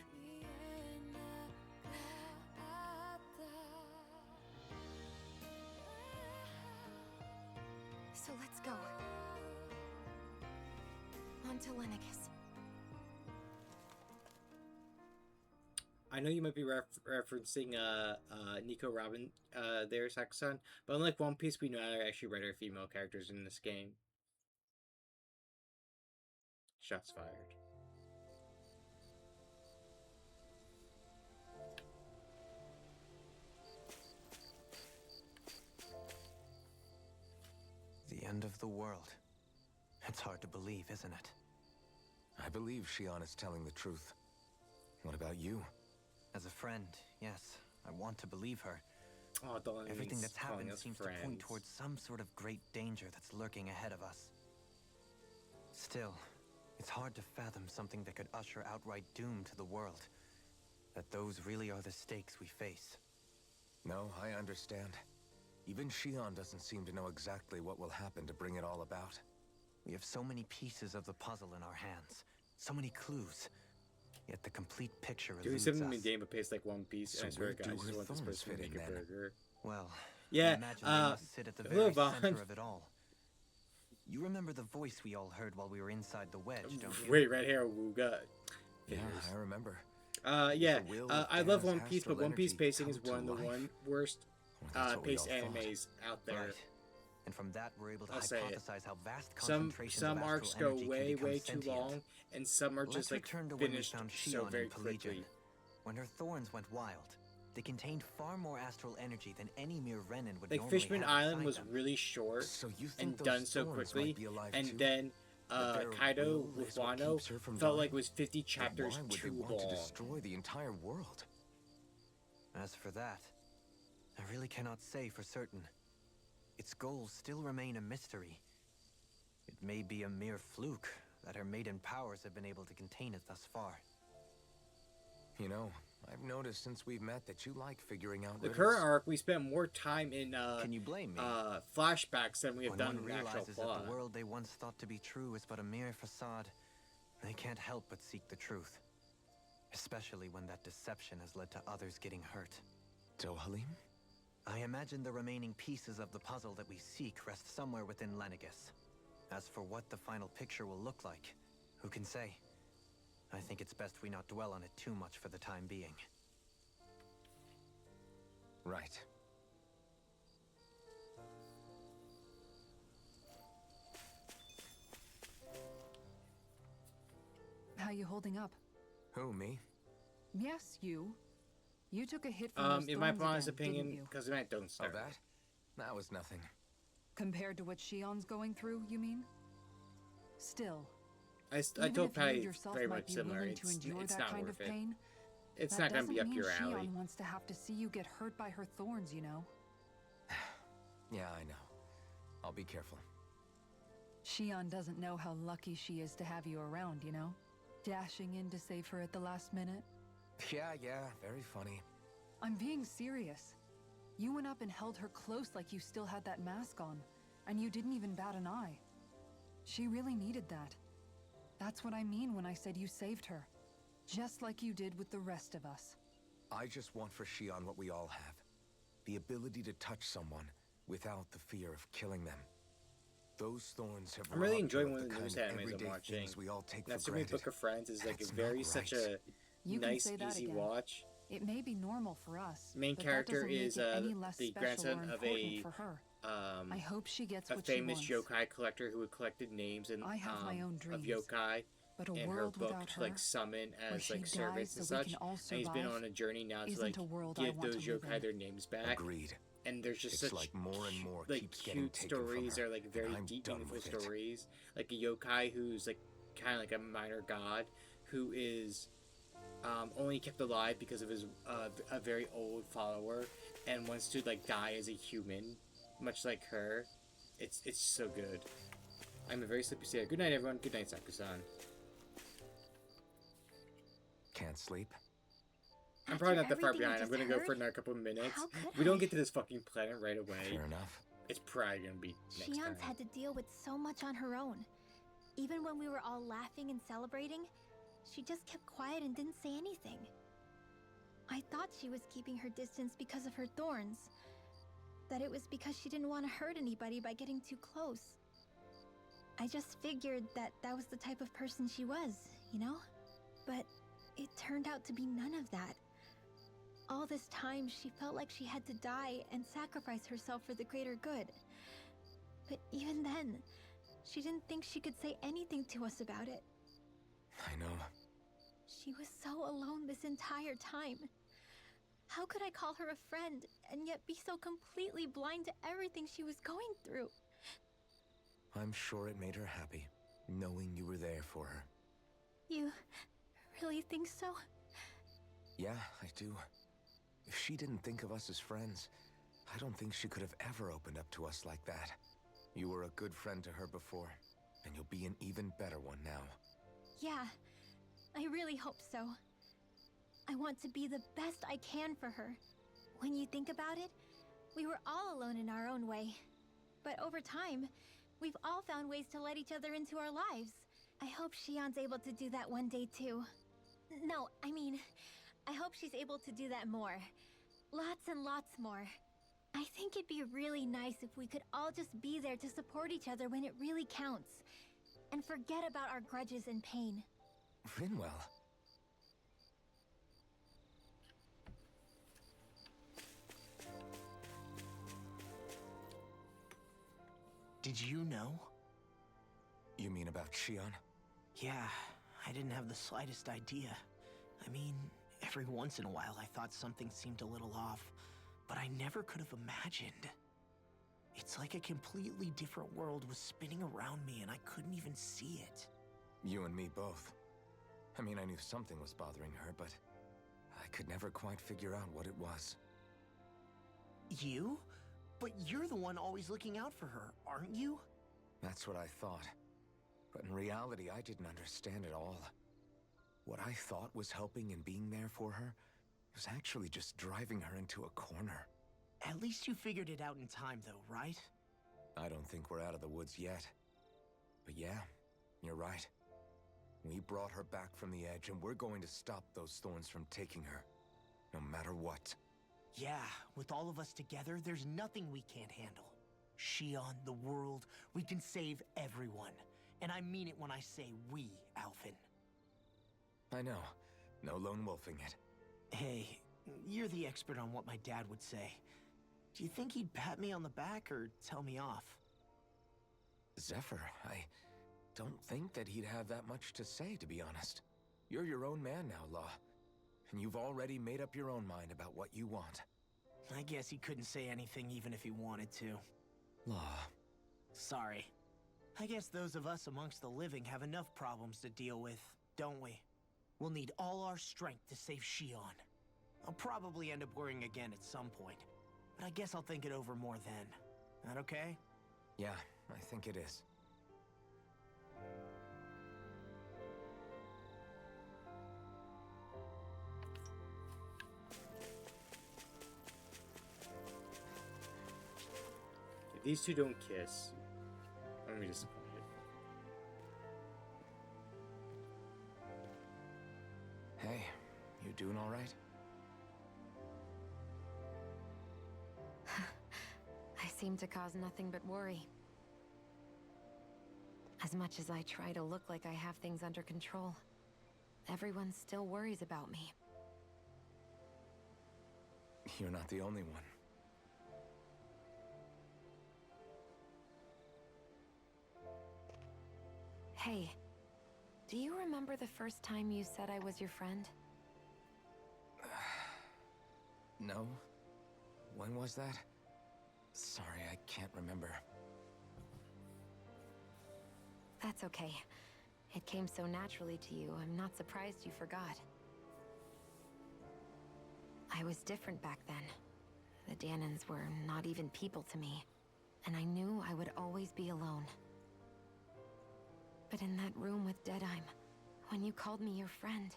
So let's go. On to Lenegis. I know you might be referencing Nico Robin there, Sakusan, but unlike One Piece, we know how to actually write our female characters in this game. Shots fired. The end of the world. It's hard to believe, isn't it? I believe Shion is telling the truth. What about you? As a friend, yes, I want to believe her. Oh, Delaney's Everything that's calling happened us seems to point friends. towards some sort of great danger that's lurking ahead of us. Still, it's hard to fathom something that could usher outright doom to the world. That those really are the stakes we face. No, I understand. Even Shion doesn't seem to know exactly what will happen to bring it all about. We have so many pieces of the puzzle in our hands, so many clues. Yet the complete picture Give me eludes something in us. the game that tastes like One Piece, So and I swear where to God, do I just her want this thorns person to fit make in a then? burger. Well, Yeah, I imagine they must sit at the very move on. center of it all. You remember the voice we all heard while we were inside the wedge, don't you? Wait, right here, Wooga. Yeah, I remember. Yeah, The will of I love Dan's One Piece, but astral One Piece energy pacing is come one of to the life? worst Or that's what we paced all thought. animes out there. Right. And from that, we're able to I'll say it. hypothesize how vast Some concentrations some of arcs astral go energy can way become way too sentient. long, and some are just Let's like return to when we finished found so Shion very in Pelegion. quickly. When her thorns went wild, they contained far more astral energy than any mere Renin would Like normally Fishman have Island inside was them. really short So you think and those done so thorns quickly, might be alive and too? then That their Kaido will with is what Wano keeps her from felt dying? like it was 50 Then chapters why would too they want long. to destroy the entire world? As for that, I really cannot say for certain. Its goals still remain a mystery. It may be a mere fluke that her maiden powers have been able to contain it thus far. You know, I've noticed since we've met that you like figuring out The riddles. current arc, we spent more time in Can you blame me? flashbacks than we have When done one in the actual realizes that plot. the world they once thought to be true is but a mere facade, they can't help but seek the truth. Especially when that deception has led to others getting hurt. Dohalim? I imagine the remaining pieces of the puzzle that we seek rest somewhere within Lenegis. As for what the final picture will look like, who can say? I think it's best we not dwell on it too much for the time being. Right. How you holding up? Who, me? Yes, you. You took a hit from those In my thorns honest again, didn't opinion, you? because I don't Oh, start. that? That was nothing. Compared to what Shion's going through, you mean? Still, I even told if you Patty yourself very might much be similar. willing to It's endure that not kind worth of it. pain, It's that not gonna be doesn't up your mean alley. Shion wants to have to see you get hurt by her thorns, you know? Yeah, I know. I'll be careful. Shion doesn't know how lucky she is to have you around, you know? Dashing in to save her at the last minute. Yeah, very funny. I'm being serious. You went up and held her close like you still had that mask on, and you didn't even bat an eye. She really needed that. That's what I mean when I said you saved her. Just like you did with the rest of us. I just want for Shion what we all have. The ability to touch someone without the fear of killing them. Those thorns have I'm really robbed her enjoying of one the of the kind news of animes I'm everyday watching. things we all take for Natsumi granted. Book of Friends is like That's a very not such right. a You can nice, say that easy again. watch. It may be normal for us. Main but that character doesn't make is it any less the special grandson or of important a for her. um I hope she gets a what famous she wants. yokai collector who had collected names and I have my own of dreams, yokai But a in her world book without to her, like summon where as she like dies servants so and we such. can all And he's been survive, on a journey now to isn't like a world I give want those to live yokai in. their names back. Agreed. And there's just It's such like more and more like keeps getting cute taken from stories her, are like and very I'm deep, done meaningful with it. stories. Like a yokai who's like kind of like a minor god who is only kept alive because of his a very old follower and wants to like die as a human, much like her. It's so good. I'm a very sleepy sailor. Good night, everyone. Good night, Sakusan. Can't sleep? I'm probably After not that far everything we behind. I'm just gonna go heard, for another couple of minutes. how could We don't I? get to this fucking planet right away. Fair enough. It's probably gonna be next time. Shion's had to deal with so much on her own. Even when we were all laughing and celebrating, she just kept quiet and didn't say anything. I thought she was keeping her distance because of her thorns. That it was because she didn't want to hurt anybody by getting too close. I just figured that that was the type of person she was, you know? But it turned out to be none of that. All this time, she felt like she had to die and sacrifice herself for the greater good. But even then, she didn't think she could say anything to us about it. I know. She was so alone this entire time. How could I call her a friend and yet be so completely blind to everything she was going through? I'm sure it made her happy, knowing you were there for her. You really think so? Yeah, I do. If she didn't think of us as friends, I don't think she could have ever opened up to us like that. You were a good friend to her before, and you'll be an even better one now. Yeah, I really hope so. I want to be the best I can for her. When you think about it, we were all alone in our own way. But over time, we've all found ways to let each other into our lives. I hope Shion's able to do that one day too. No, I mean, I hope she's able to do that more. Lots and lots more. I think it'd be really nice if we could all just be there to support each other when it really counts. And forget about our grudges and pain. Rinwell. Did you know? You mean about Shion? Yeah, I didn't have the slightest idea. I mean, every once in a while I thought something seemed a little off, but I never could have imagined. It's like a completely different world was spinning around me and I couldn't even see it. You and me both. I mean, I knew something was bothering her, but I could never quite figure out what it was. You? But you're the one always looking out for her, aren't you? That's what I thought. But in reality, I didn't understand it all. What I thought was helping and being there for her was actually just driving her into a corner. At least you figured it out in time, though, right? I don't think we're out of the woods yet. But yeah, you're right. We brought her back from the edge, and we're going to stop those thorns from taking her, no matter what. Yeah, with all of us together, there's nothing we can't handle. Shion, the world, we can save everyone. And I mean it when I say we, Alphen. I know. No lone wolfing it. Hey, you're the expert on what my dad would say. Do you think he'd pat me on the back or tell me off? Zephyr, I don't think that he'd have that much to say, to be honest. You're your own man now, Law. And you've already made up your own mind about what you want. I guess he couldn't say anything even if he wanted to. Law. Sorry. I guess those of us amongst the living have enough problems to deal with, don't we? We'll need all our strength to save Shion. I'll probably end up worrying again at some point, but I guess I'll think it over more then. That okay? Yeah, I think it is. If these two don't kiss, I'm gonna be disappointed. Hey, you doing all right? I seem to cause nothing but worry. As much as I try to look like I have things under control, everyone still worries about me. You're not the only one. Hey, do you remember the first time you said I was your friend? No? When was that? Sorry, I can't remember. That's okay. It came so naturally to you, I'm not surprised you forgot. I was different back then. The Dahnans were not even people to me, and I knew I would always be alone. But in that room with Deadheim, when you called me your friend,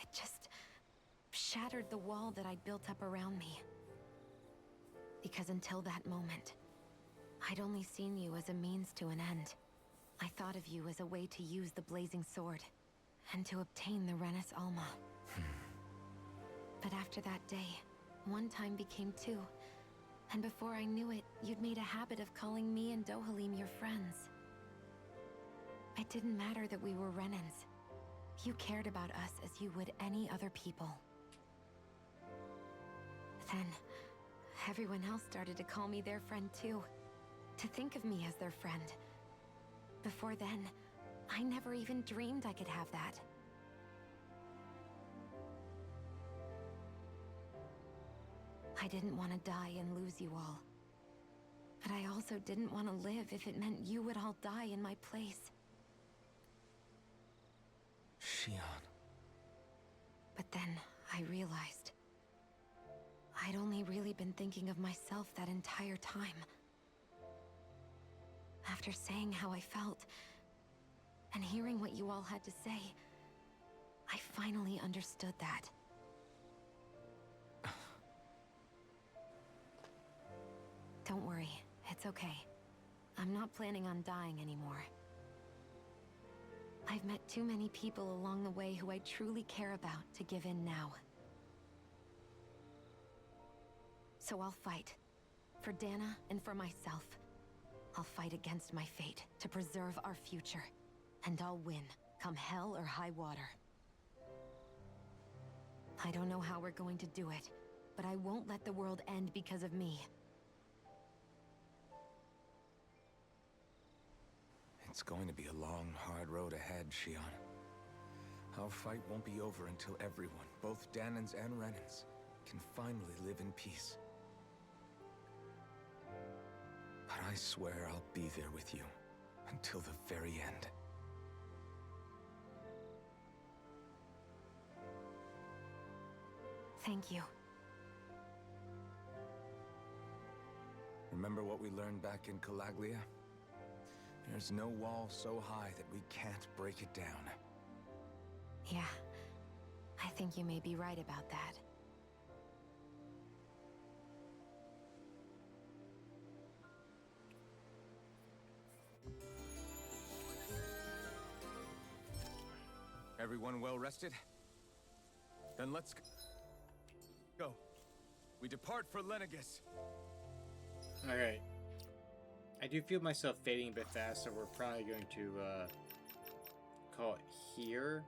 it just shattered the wall that I'd built up around me. Because until that moment, I'd only seen you as a means to an end. I thought of you as a way to use the Blazing Sword, and to obtain the Renis Alma. But after that day, one time became two, and before I knew it, you'd made a habit of calling me and Dohalim your friends. It didn't matter that we were Renans. You cared about us as you would any other people. Then, everyone else started to call me their friend too. To think of me as their friend. Before then, I never even dreamed I could have that. I didn't want to die and lose you all. But I also didn't want to live if it meant you would all die in my place. Shion. But then I realized I'd only really been thinking of myself that entire time. After saying how I felt, and hearing what you all had to say, I finally understood that. Don't worry, it's okay. I'm not planning on dying anymore. I've met too many people along the way who I truly care about to give in now. So I'll fight. For Dana and for myself. I'll fight against my fate to preserve our future. And I'll win, come hell or high water. I don't know how we're going to do it, but I won't let the world end because of me. It's going to be a long, hard road ahead, Shion. Our fight won't be over until everyone, both Danans and Renans, can finally live in peace. But I swear I'll be there with you until the very end. Thank you. Remember what we learned back in Calaglia? There's no wall so high that we can't break it down. Yeah. I think you may be right about that. Everyone well rested? Then let's go. We depart for Lenegis. Alright. I do feel myself fading a bit fast, so we're probably going to call it here.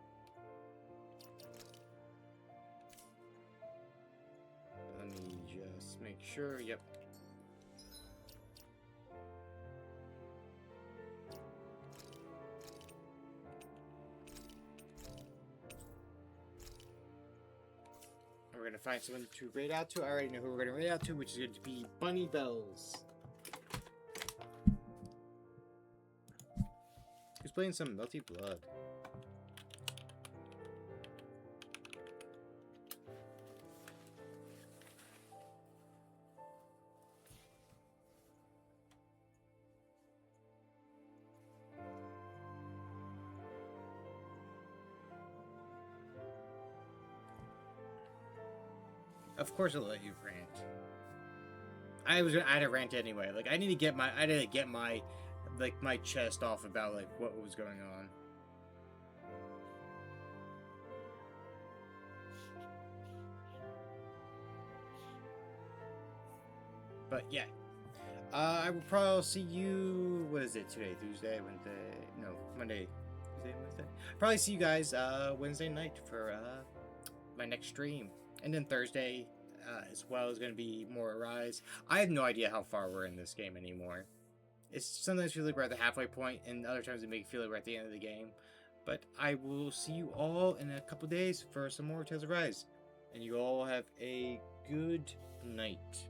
Let me just make sure. Yep. We're gonna find someone to raid out to. I already know who we're gonna raid out to, which is going to be Bunny Bells. Who's playing some Melty Blood? Of course I'll let you rant. I had a rant anyway. Like I need to get my like my chest off about like what was going on. But yeah. I will probably see you, what is it today? Tuesday, Wednesday, no, Monday, Tuesday, Wednesday. Probably see you guys Wednesday night for my next stream. And then Thursday, as well, is going to be more Arise. I have no idea how far we're in this game anymore. It's sometimes feel like we're at the halfway point, and other times it makes it feel like we're at the end of the game. But I will see you all in a couple days for some more Tales of Rise. And you all have a good night.